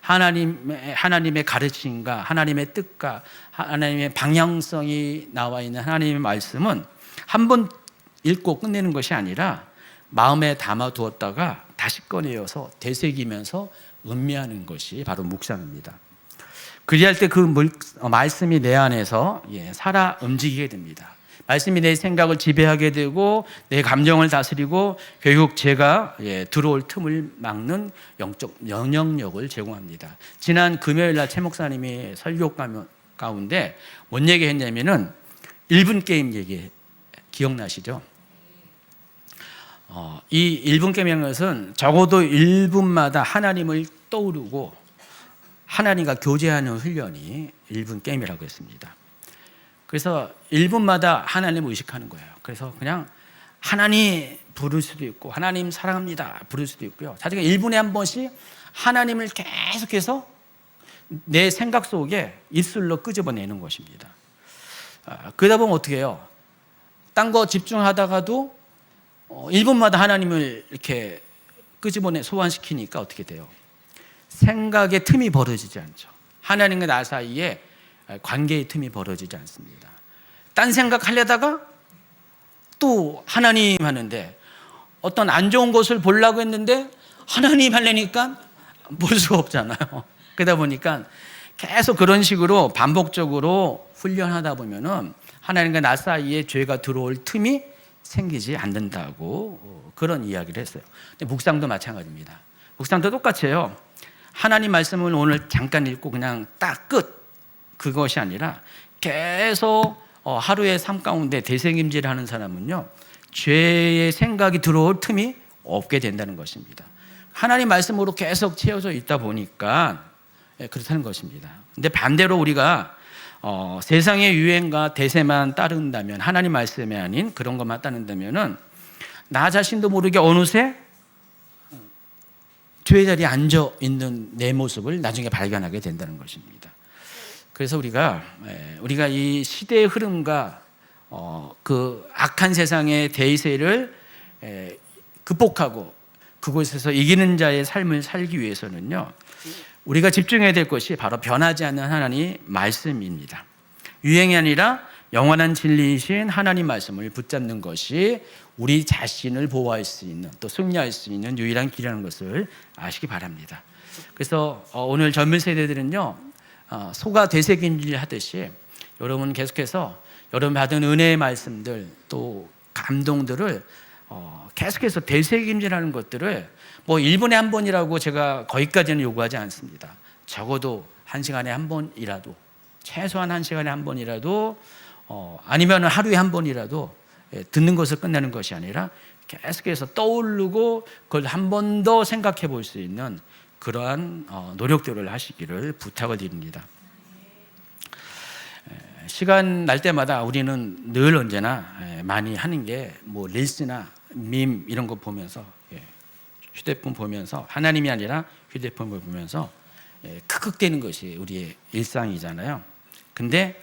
하나님의 가르침과 하나님의 뜻과 하나님의 방향성이 나와 있는 하나님의 말씀은 한 번 읽고 끝내는 것이 아니라 마음에 담아두었다가 다시 꺼내어서 되새기면서 음미하는 것이 바로 묵상입니다. 그리할 때 그 말씀이 내 안에서 살아 움직이게 됩니다. 말씀이 내 생각을 지배하게 되고 내 감정을 다스리고 결국 제가 들어올 틈을 막는 영적 영향력을 제공합니다. 지난 금요일 날 최 목사님이 설교 가운데 뭔 얘기 했냐면은 1분 게임 얘기 기억나시죠? 이 1분 게임이라는 것은 적어도 1분마다 하나님을 떠오르고 하나님과 교제하는 훈련이 1분 게임이라고 했습니다. 그래서 1분마다 하나님을 의식하는 거예요. 그래서 그냥 하나님 부를 수도 있고 하나님 사랑합니다 부를 수도 있고요. 사실 1분에 한 번씩 하나님을 계속해서 내 생각 속에 입술로 끄집어내는 것입니다. 그러다 보면 어떻게 해요? 딴 거 집중하다가도 1분마다 하나님을 이렇게 끄집어내 소환시키니까 어떻게 돼요? 생각의 틈이 벌어지지 않죠. 하나님과 나 사이에 관계의 틈이 벌어지지 않습니다. 딴 생각하려다가 또 하나님 하는데 어떤 안 좋은 것을 보려고 했는데 하나님 하려니까 볼 수가 없잖아요. 그러다 보니까 계속 그런 식으로 반복적으로 훈련하다 보면은 하나님과 나 사이에 죄가 들어올 틈이 생기지 않는다고 그런 이야기를 했어요. 근데 묵상도 마찬가지입니다. 묵상도 똑같아요. 하나님 말씀을 오늘 잠깐 읽고 그냥 딱 끝. 그것이 아니라 계속 하루의 삶 가운데 되새김질하는 사람은요, 죄의 생각이 들어올 틈이 없게 된다는 것입니다. 하나님 말씀으로 계속 채워져 있다 보니까 그렇다는 것입니다. 근데 반대로 우리가 세상의 유행과 대세만 따른다면, 하나님 말씀이 아닌 그런 것만 따른다면은 나 자신도 모르게 어느새 죄의 자리에 앉아 있는 내 모습을 나중에 발견하게 된다는 것입니다. 그래서 우리가 이 시대의 흐름과 그 악한 세상의 대세를 극복하고 그곳에서 이기는 자의 삶을 살기 위해서는요, 우리가 집중해야 될 것이 바로 변하지 않는 하나님 말씀입니다. 유행이 아니라 영원한 진리이신 하나님 말씀을 붙잡는 것이 우리 자신을 보호할 수 있는, 또 승리할 수 있는 유일한 길이라는 것을 아시기 바랍니다. 그래서 오늘 젊은 세대들은요, 소가 되새김질 하듯이 여러분 계속해서 여러분 받은 은혜의 말씀들 또 감동들을 계속해서 되새김질하는 것들을 뭐 1분에 한 번이라고 제가 거기까지는 요구하지 않습니다. 적어도 1시간에 한 번이라도, 최소한 1시간에 한 번이라도, 아니면 하루에 한 번이라도 듣는 것을 끝내는 것이 아니라 계속해서 떠오르고 그걸 한 번 더 생각해 볼 수 있는 그러한 노력들을 하시기를 부탁을 드립니다. 시간 날 때마다 우리는 늘 언제나 많이 하는 게 뭐 릴스나 밈 이런 거 보면서, 휴대폰 보면서, 하나님이 아니라 휴대폰을 보면서 크크대는 것이 우리의 일상이잖아요. 근데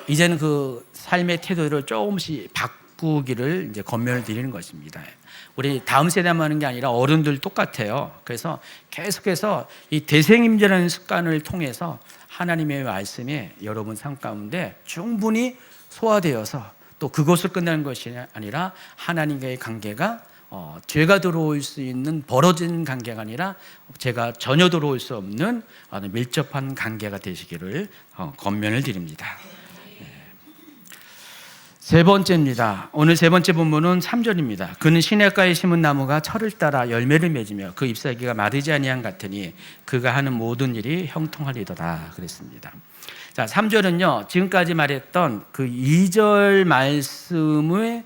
이제는 그 삶의 태도를 조금씩 바꾸기를 이제 권면을 드리는 것입니다. 우리 다음 세대만 하는 게 아니라 어른들 똑같아요. 그래서 계속해서 이 되새김질하는 습관을 통해서 하나님의 말씀이 여러분 삶 가운데 충분히 소화되어서 또 그것을 끝내는 것이 아니라 하나님과의 관계가 죄가 들어올 수 있는 벌어진 관계가 아니라 죄가 전혀 들어올 수 없는 밀접한 관계가 되시기를 권면을 드립니다. 세 번째입니다. 오늘 세 번째 본문은 3절입니다. 그는 시냇가에 심은 나무가 철을 따라 열매를 맺으며 그 잎사귀가 마르지 아니한 같으니 그가 하는 모든 일이 형통하리더라 그랬습니다. 자, 3절은요, 지금까지 말했던 그 2절 말씀을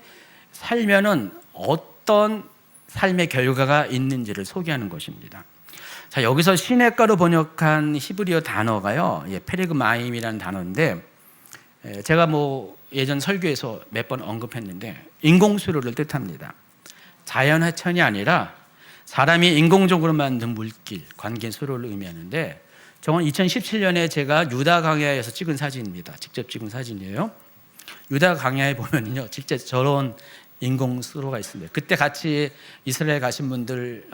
살면은 어떤 삶의 결과가 있는지를 소개하는 것입니다. 자, 여기서 시냇가로 번역한 히브리어 단어가요, 페레그마임이라는 단어인데, 제가 뭐 예전 설교에서 몇 번 언급했는데 인공수로를 뜻합니다. 자연하천이 아니라 사람이 인공적으로 만든 물길, 관계수로를 의미하는데, 저건 2017년에 제가 유다 강야에서 찍은 사진입니다. 직접 찍은 사진이에요. 유다 강야에 보면요, 직접 저런 인공 수로가 있습니다. 그때 같이 이스라엘 가신 분들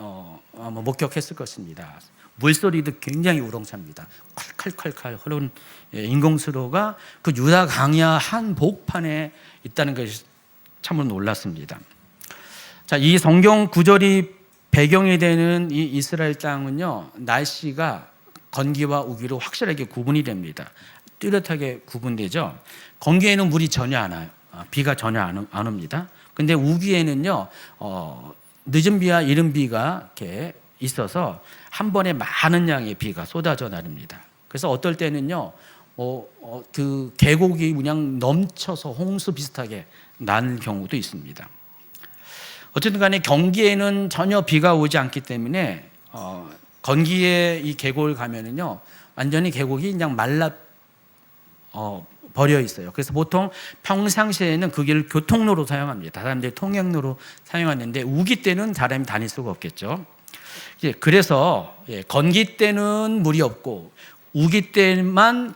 아마 목격했을 것입니다. 물소리도 굉장히 우렁찹니다. 칼칼칼칼 흐르는 인공 수로가 그 유다 강야 한복판에 있다는 것이 참으로 놀랐습니다. 자, 이 성경 구절이 배경이 되는 이 이스라엘 땅은요, 날씨가 건기와 우기로 확실하게 구분이 됩니다. 뚜렷하게 구분되죠. 건기에는 물이 전혀 안 와요. 비가 전혀 안 옵니다. 근데 우기에는요, 늦은 비와 이른 비가 이렇게 있어서 한 번에 많은 양의 비가 쏟아져 나릅니다. 그래서 어떨 때는요, 그 계곡이 그냥 넘쳐서 홍수 비슷하게 나는 경우도 있습니다. 어쨌든 간에 경기에는 전혀 비가 오지 않기 때문에 건기에 이 계곡을 가면은요, 완전히 계곡이 그냥 말라 버려 있어요. 그래서 보통 평상시에는 그 길을 교통로로 사용합니다. 사람들이 통행로로 사용하는데 우기 때는 사람이 다닐 수가 없겠죠. 그래서 건기 때는 물이 없고 우기 때만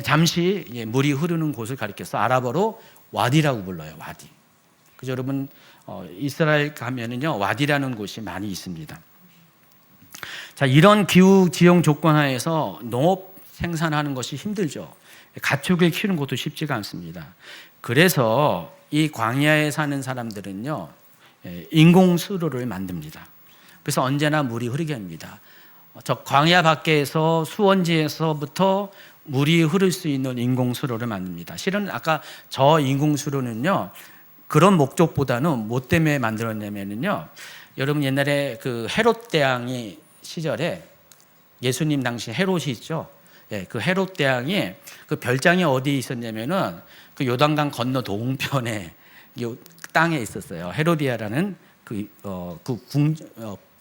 잠시 물이 흐르는 곳을 가리켜서 아랍어로 와디라고 불러요. 와디. 그래서 여러분 이스라엘 가면은요, 와디라는 곳이 많이 있습니다. 자, 이런 기후 지형 조건 하에서 농업 생산하는 것이 힘들죠. 가축을 키우는 것도 쉽지가 않습니다. 그래서 이 광야에 사는 사람들은요, 인공 수로를 만듭니다. 그래서 언제나 물이 흐르게 합니다. 저 광야 밖에서 수원지에서부터 물이 흐를 수 있는 인공 수로를 만듭니다. 실은 아까 저 인공 수로는요, 그런 목적보다는 뭐 때문에 만들었냐면요, 여러분 옛날에 그 헤롯 대왕이 시절에 예수님 당시 헤롯이 있죠. 그 헤롯 대왕이 그 별장이 어디에 있었냐면은 그 요단강 건너 동편에 땅에 있었어요. 헤로디아라는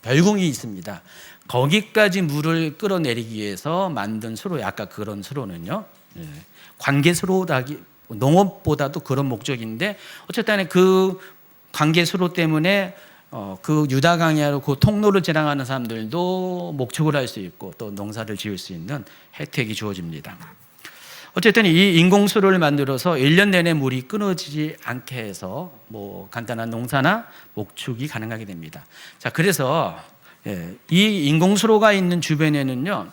별궁이 있습니다. 거기까지 물을 끌어내리기 위해서 만든 수로, 아까 그런 수로는요, 관계 수로라기 농업보다도 그런 목적인데, 어쨌든 그 관계 수로 때문에 그 유다 강야로 그 통로를 지나가는 사람들도 목축을 할 수 있고 또 농사를 지을 수 있는 혜택이 주어집니다. 어쨌든 이 인공수로를 만들어서 1년 내내 물이 끊어지지 않게 해서 뭐 간단한 농사나 목축이 가능하게 됩니다. 자, 그래서 이 인공수로가 있는 주변에는요,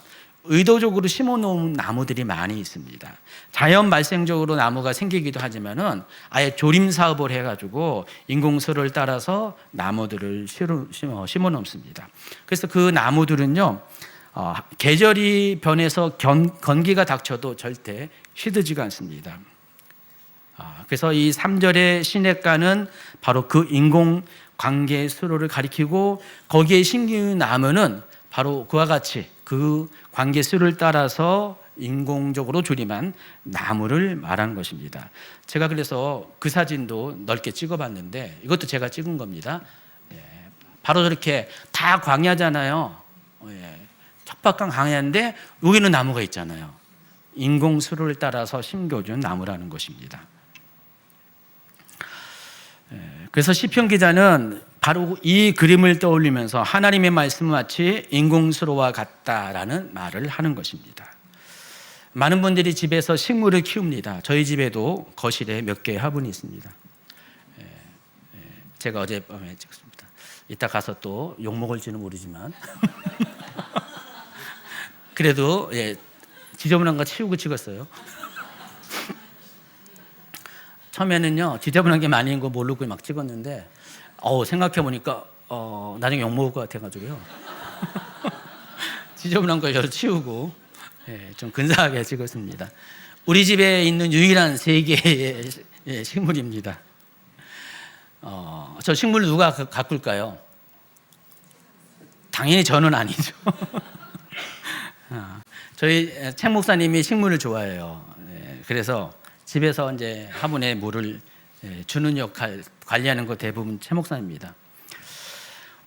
의도적으로 심어놓은 나무들이 많이 있습니다. 자연 발생적으로 나무가 생기기도 하지만은 아예 조림 사업을 해가지고 인공수로를 따라서 나무들을 심어 놓습니다. 그래서 그 나무들은요, 계절이 변해서 건기가 닥쳐도 절대 시들지가 않습니다. 그래서 이 3절의 시냇가는 바로 그 인공 관계 수로를 가리키고, 거기에 심긴 나무는 바로 그와 같이 그 관계 수로를 따라서 인공적으로 조림한 나무를 말하는 것입니다. 제가 그래서 그 사진도 넓게 찍어봤는데, 이것도 제가 찍은 겁니다. 바로 저렇게 다 광야잖아요. 척박한 광야인데 여기는 나무가 있잖아요. 인공 수로를 따라서 심겨준 나무라는 것입니다. 그래서 시편 기자는 바로 이 그림을 떠올리면서 하나님의 말씀은 마치 인공수로와 같다라는 말을 하는 것입니다. 많은 분들이 집에서 식물을 키웁니다. 저희 집에도 거실에 몇 개의 화분이 있습니다. 제가 어젯밤에 찍었습니다. 이따 가서 또 욕먹을지는 모르지만 그래도 지저분한 거 치우고 찍었어요. 처음에는요, 지저분한 게 많이 있는 거 모르고 막 찍었는데 생각해보니까 나중에 욕먹을 것 같아가지고요. 지저분한 걸 여러 치우고 좀 근사하게 찍었습니다. 우리 집에 있는 유일한 3개의 식물입니다. 저 식물 누가 가꿀까요? 당연히 저는 아니죠. 저희 최 목사님이 식물을 좋아해요. 그래서 집에서 이제 화분에 물을 주는 역할, 관리하는 거 대부분 최 목사입니다.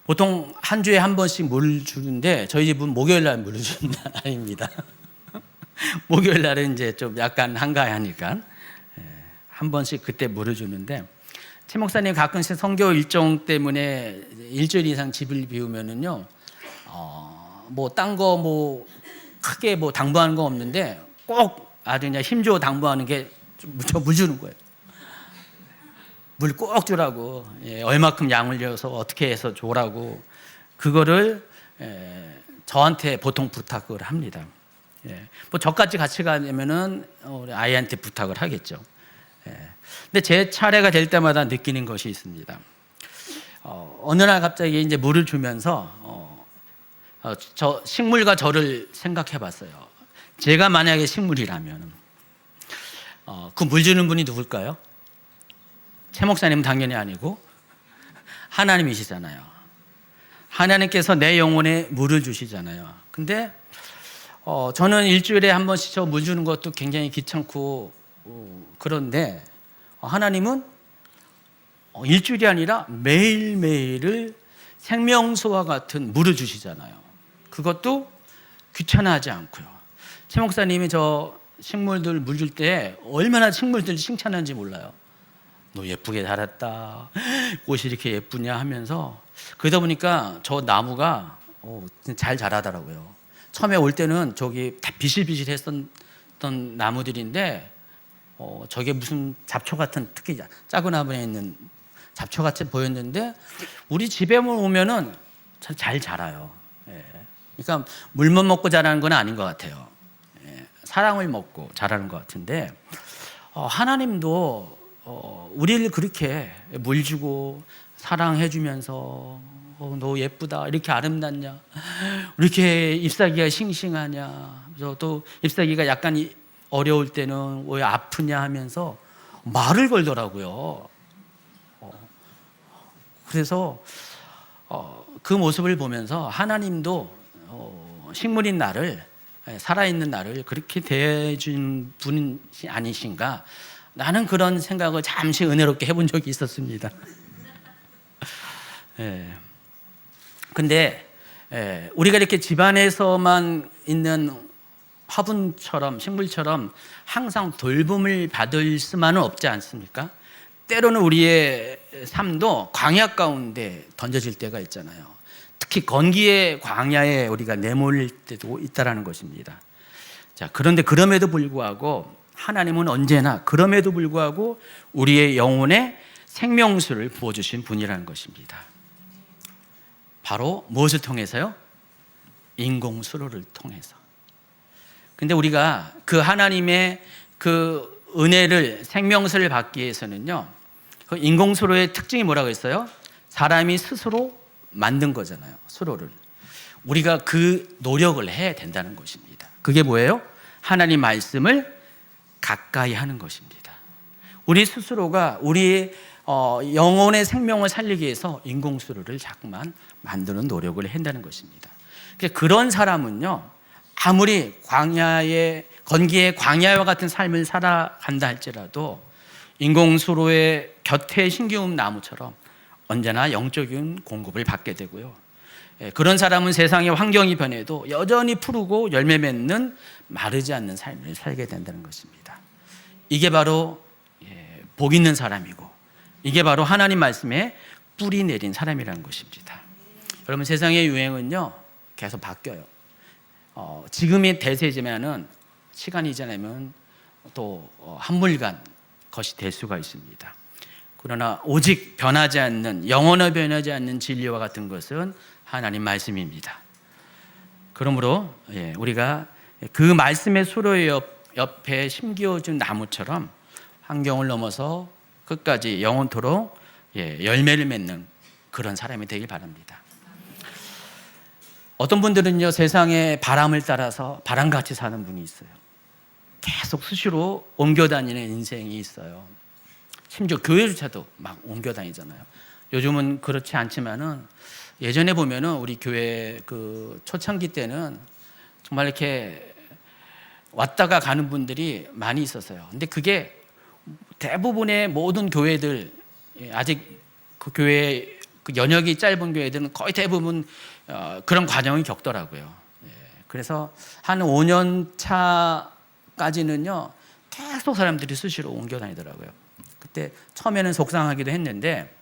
보통 한 주에 한 번씩 물을 주는데 저희 집은 목요일 날 물을 주는 날 아닙니다. 목요일 날은 이제 좀 약간 한가하니까 한 번씩 그때 물을 주는데, 최 목사님 가끔씩 선교 일정 때문에 일주일 이상 집을 비우면은요, 뭐 딴 거 뭐 크게 뭐 당부하는 거 없는데 꼭 아주 그냥 힘주어 당부하는 게 물 주는 거예요. 물 꼭 주라고, 얼마큼 양을 넣어서 어떻게 해서 줘라고 그거를 저한테 보통 부탁을 합니다. 뭐 저까지 같이 가면은 우리 아이한테 부탁을 하겠죠. 근데 제 차례가 될 때마다 느끼는 것이 있습니다. 어느 날 갑자기 이제 물을 주면서 저 식물과 저를 생각해 봤어요. 제가 만약에 식물이라면 그 물 주는 분이 누굴까요? 최 목사님은 당연히 아니고 하나님이시잖아요. 하나님께서 내 영혼에 물을 주시잖아요. 근데 저는 일주일에 한 번씩 저 물 주는 것도 굉장히 귀찮고 그런데 하나님은 일주일이 아니라 매일매일을 생명수와 같은 물을 주시잖아요. 그것도 귀찮아하지 않고요. 최 목사님이 저 식물들 물 줄 때 얼마나 식물들 칭찬하는지 몰라요. 너 예쁘게 자랐다, 꽃이 이렇게 예쁘냐 하면서. 그러다 보니까 저 나무가 잘 자라더라고요. 처음에 올 때는 저기 다 비실비실했던 나무들인데 저게 무슨 잡초 같은, 특히 작은 나무에 있는 잡초같이 보였는데 우리 집에 오면은 잘 자라요. 그러니까 물만 먹고 자라는 건 아닌 것 같아요. 사랑을 먹고 자라는 것 같은데 하나님도 우리를 그렇게 물 주고 사랑해 주면서 너 예쁘다, 이렇게 아름답냐, 이렇게 잎사귀가 싱싱하냐, 또 잎사귀가 약간 어려울 때는 왜 아프냐 하면서 말을 걸더라고요. 그래서 그 모습을 보면서 하나님도 식물인 나를, 살아있는 나를 그렇게 대해준 분이 아니신가, 나는 그런 생각을 잠시 은혜롭게 해본 적이 있었습니다. 근데 우리가 이렇게 집안에서만 있는 화분처럼, 식물처럼 항상 돌봄을 받을 수만은 없지 않습니까? 때로는 우리의 삶도 광야 가운데 던져질 때가 있잖아요. 특히 건기의 광야에 우리가 내몰릴 때도 있다라는 것입니다. 자, 그런데 그럼에도 불구하고 하나님은 언제나 그럼에도 불구하고 우리의 영혼에 생명수를 부어주신 분이라는 것입니다. 바로 무엇을 통해서요? 인공수로를 통해서. 근데 우리가 그 하나님의 그 은혜를, 생명수를 받기 위해서는요, 그 인공수로의 특징이 뭐라고 했어요? 사람이 스스로 만든 거잖아요. 수로를. 우리가 그 노력을 해야 된다는 것입니다. 그게 뭐예요? 하나님 말씀을 가까이 하는 것입니다. 우리 스스로가 우리의 영혼의 생명을 살리기 위해서 인공수로를 자꾸만 만드는 노력을 한다는 것입니다. 그런 사람은요, 아무리 건기의 광야와 같은 삶을 살아간다 할지라도 인공수로의 곁에 신기움 나무처럼 언제나 영적인 공급을 받게 되고요. 그런 사람은 세상의 환경이 변해도 여전히 푸르고 열매 맺는 마르지 않는 삶을 살게 된다는 것입니다. 이게 바로 복 있는 사람이고, 이게 바로 하나님 말씀에 뿌리 내린 사람이라는 것입니다. 여러분, 세상의 유행은요 계속 바뀌어요. 지금의 대세지만은 시간이 지나면 또 한물간 것이 될 수가 있습니다. 그러나 오직 변하지 않는, 영원히 변하지 않는 진리와 같은 것은 하나님 말씀입니다. 그러므로 우리가 그 말씀의 수로 옆에 심겨준 나무처럼 환경을 넘어서 끝까지 영원토록 열매를 맺는 그런 사람이 되길 바랍니다. 어떤 분들은요, 세상의 바람을 따라서 바람같이 사는 분이 있어요. 계속 수시로 옮겨 다니는 인생이 있어요. 심지어 교회조차도 막 옮겨 다니잖아요. 요즘은 그렇지 않지만은 예전에 보면은 우리 교회 그 초창기 때는 정말 이렇게 왔다가 가는 분들이 많이 있었어요. 근데 그게 대부분의 모든 교회들, 아직 그 교회 그 연역이 짧은 교회들은 거의 대부분 그런 과정을 겪더라고요. 그래서 한 5년 차까지는요 계속 사람들이 수시로 옮겨 다니더라고요. 그때 처음에는 속상하기도 했는데,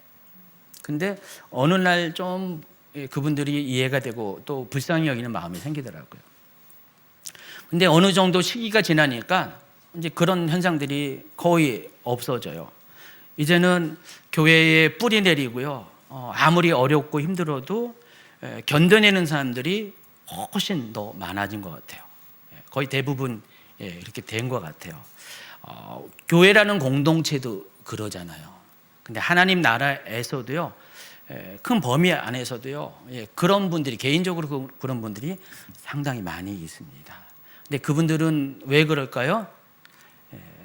근데 어느 날 좀 그분들이 이해가 되고 또 불쌍히 여기는 마음이 생기더라고요. 근데 어느 정도 시기가 지나니까 이제 그런 현상들이 거의 없어져요. 이제는 교회에 뿌리 내리고요. 아무리 어렵고 힘들어도 견뎌내는 사람들이 훨씬 더 많아진 것 같아요. 거의 대부분 이렇게 된 것 같아요. 교회라는 공동체도 그러잖아요. 근데 하나님 나라에서도요, 큰 범위 안에서도요, 그런 분들이, 개인적으로 그런 분들이 상당히 많이 있습니다. 근데 그분들은 왜 그럴까요?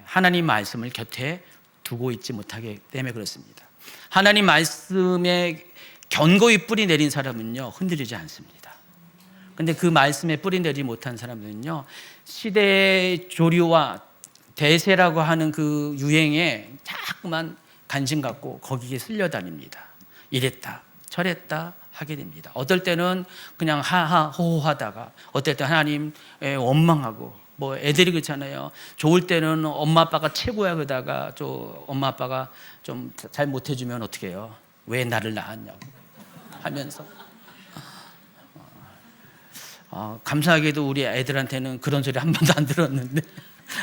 하나님 말씀을 곁에 두고 있지 못하기 때문에 그렇습니다. 하나님 말씀에 견고히 뿌리 내린 사람은요, 흔들리지 않습니다. 근데 그 말씀에 뿌리 내리지 못한 사람들은요, 시대의 조류와 대세라고 하는 그 유행에 자꾸만 관심 갖고 거기에 쓸려다닙니다. 이랬다 저랬다 하게 됩니다. 어떨 때는 그냥 하하호호 하다가, 어떨 때 하나님 원망하고, 뭐 애들이 그렇잖아요. 좋을 때는 엄마 아빠가 최고야, 그러다가 엄마 아빠가 좀 잘 못해주면 어떻게 해요? 왜 나를 낳았냐고 하면서. 감사하게도 우리 애들한테는 그런 소리 한 번도 안 들었는데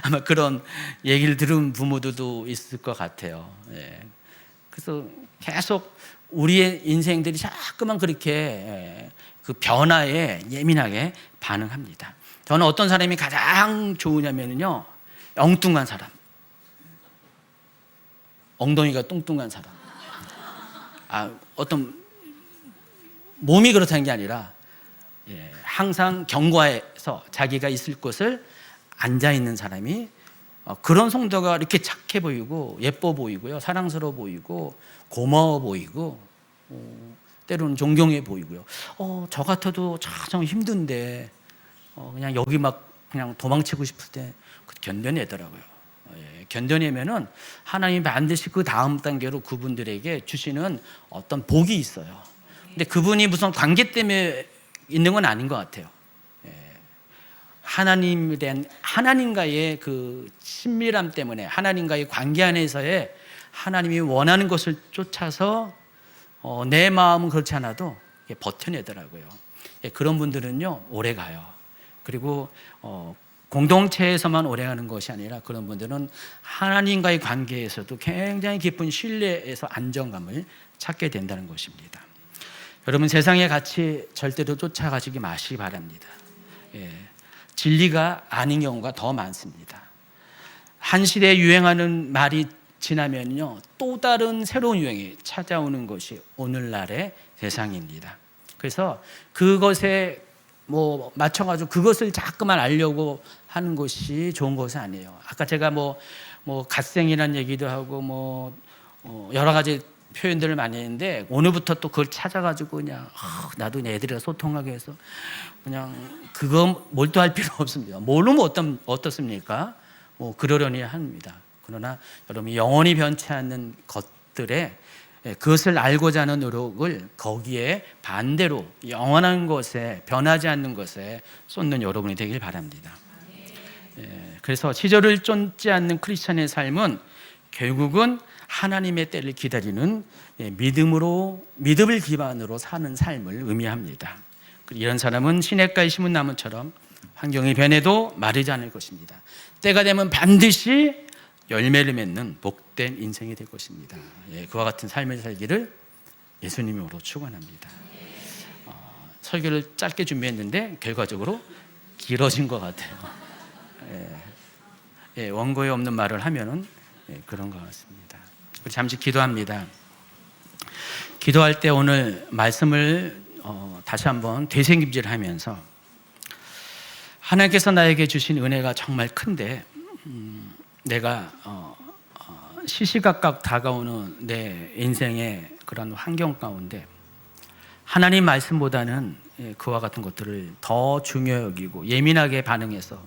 아마 그런 얘기를 들은 부모들도 있을 것 같아요. 그래서 계속 우리의 인생들이 자꾸만 그렇게 그 변화에 예민하게 반응합니다. 저는 어떤 사람이 가장 좋으냐면요, 엉뚱한 사람, 엉덩이가 뚱뚱한 사람. 어떤 몸이 그렇다는 게 아니라 항상 경과에서 자기가 있을 곳을 앉아 있는 사람이, 그런 성도가 이렇게 착해 보이고 예뻐 보이고요, 사랑스러워 보이고 고마워 보이고 때로는 존경해 보이고요. 저 같아도 참 힘든데 그냥 여기 막 그냥 도망치고 싶을 때 견뎌내더라고요. 견뎌내면은 하나님이 반드시 그 다음 단계로 그분들에게 주시는 어떤 복이 있어요. 근데 그분이 무슨 관계 때문에 있는 건 아닌 것 같아요. 하나님과의 그 친밀함 때문에, 하나님과의 관계 안에서의 하나님이 원하는 것을 쫓아서 내 마음은 그렇지 않아도 버텨내더라고요. 그런 분들은요, 오래 가요. 그리고 공동체에서만 오래 가는 것이 아니라 그런 분들은 하나님과의 관계에서도 굉장히 깊은 신뢰에서 안정감을 찾게 된다는 것입니다. 여러분, 세상의 가치 절대로 쫓아가시기 마시기 바랍니다. 진리가 아닌 경우가 더 많습니다. 한 시대에 유행하는 말이 지나면요, 또 다른 새로운 유행이 찾아오는 것이 오늘날의 세상입니다. 그래서 그것에 맞춰가지고 그것을 자꾸만 알려고 하는 것이 좋은 것은 아니에요. 아까 제가 갓생이라는 얘기도 하고 여러 가지 표현들을 많이 했는데, 오늘부터 또 그걸 찾아가지고 그냥 나도 애들이랑 소통하게 해서 그냥 그거 몰두할 필요 없습니다. 모르면 어떻습니까? 그러려니 합니다. 그러나 여러분이 영원히 변치 않는 것들에, 그것을 알고자 하는 노력을 거기에 반대로 영원한 것에, 변하지 않는 것에 쏟는 여러분이 되길 바랍니다. 그래서 시절을 쫓지 않는 크리스천의 삶은 결국은 하나님의 때를 기다리는 믿음을 기반으로 사는 삶을 의미합니다. 이런 사람은 시냇가에 심은 나무처럼 환경이 변해도 마르지 않을 것입니다. 때가 되면 반드시 열매를 맺는 복된 인생이 될 것입니다. 그와 같은 삶을 살기를 예수님으로 축원합니다. 설교를 짧게 준비했는데 결과적으로 길어진 것 같아요. 원고에 없는 말을 하면은 그런 것 같습니다. 우리 잠시 기도합니다. 기도할 때 오늘 말씀을 다시 한번 되새김질하면서, 하나님께서 나에게 주신 은혜가 정말 큰데 내가 시시각각 다가오는 내 인생의 그런 환경 가운데 하나님 말씀보다는 그와 같은 것들을 더 중요히 여기고 예민하게 반응해서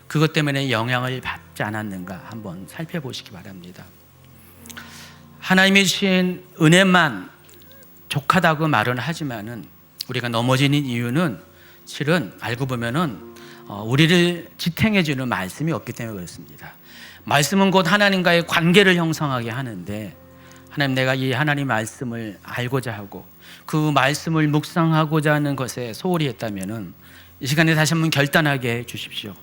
그것 때문에 영향을 받지 않았는가 한번 살펴보시기 바랍니다. 하나님이 주신 은혜만 족하다고 말은 하지만은 우리가 넘어지는 이유는 실은 알고 보면은 우리를 지탱해 주는 말씀이 없기 때문에 그렇습니다. 말씀은 곧 하나님과의 관계를 형성하게 하는데, 하나님, 내가 이 하나님 말씀을 알고자 하고 그 말씀을 묵상하고자 하는 것에 소홀히 했다면은 이 시간에 다시 한번 결단하게 해 주십시오.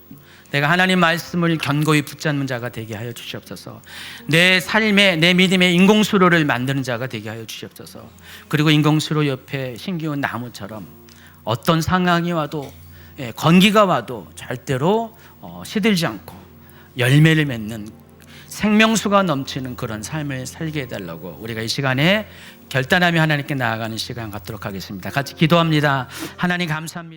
내가 하나님 말씀을 견고히 붙잡는 자가 되게 하여 주시옵소서. 내 삶에, 내 믿음의 인공수로를 만드는 자가 되게 하여 주시옵소서. 그리고 인공수로 옆에 심기운 나무처럼 어떤 상황이 와도, 건기가 와도 절대로 시들지 않고 열매를 맺는 생명수가 넘치는 그런 삶을 살게 해달라고 우리가 이 시간에 결단하며 하나님께 나아가는 시간 갖도록 하겠습니다. 같이 기도합니다. 하나님 감사합니다.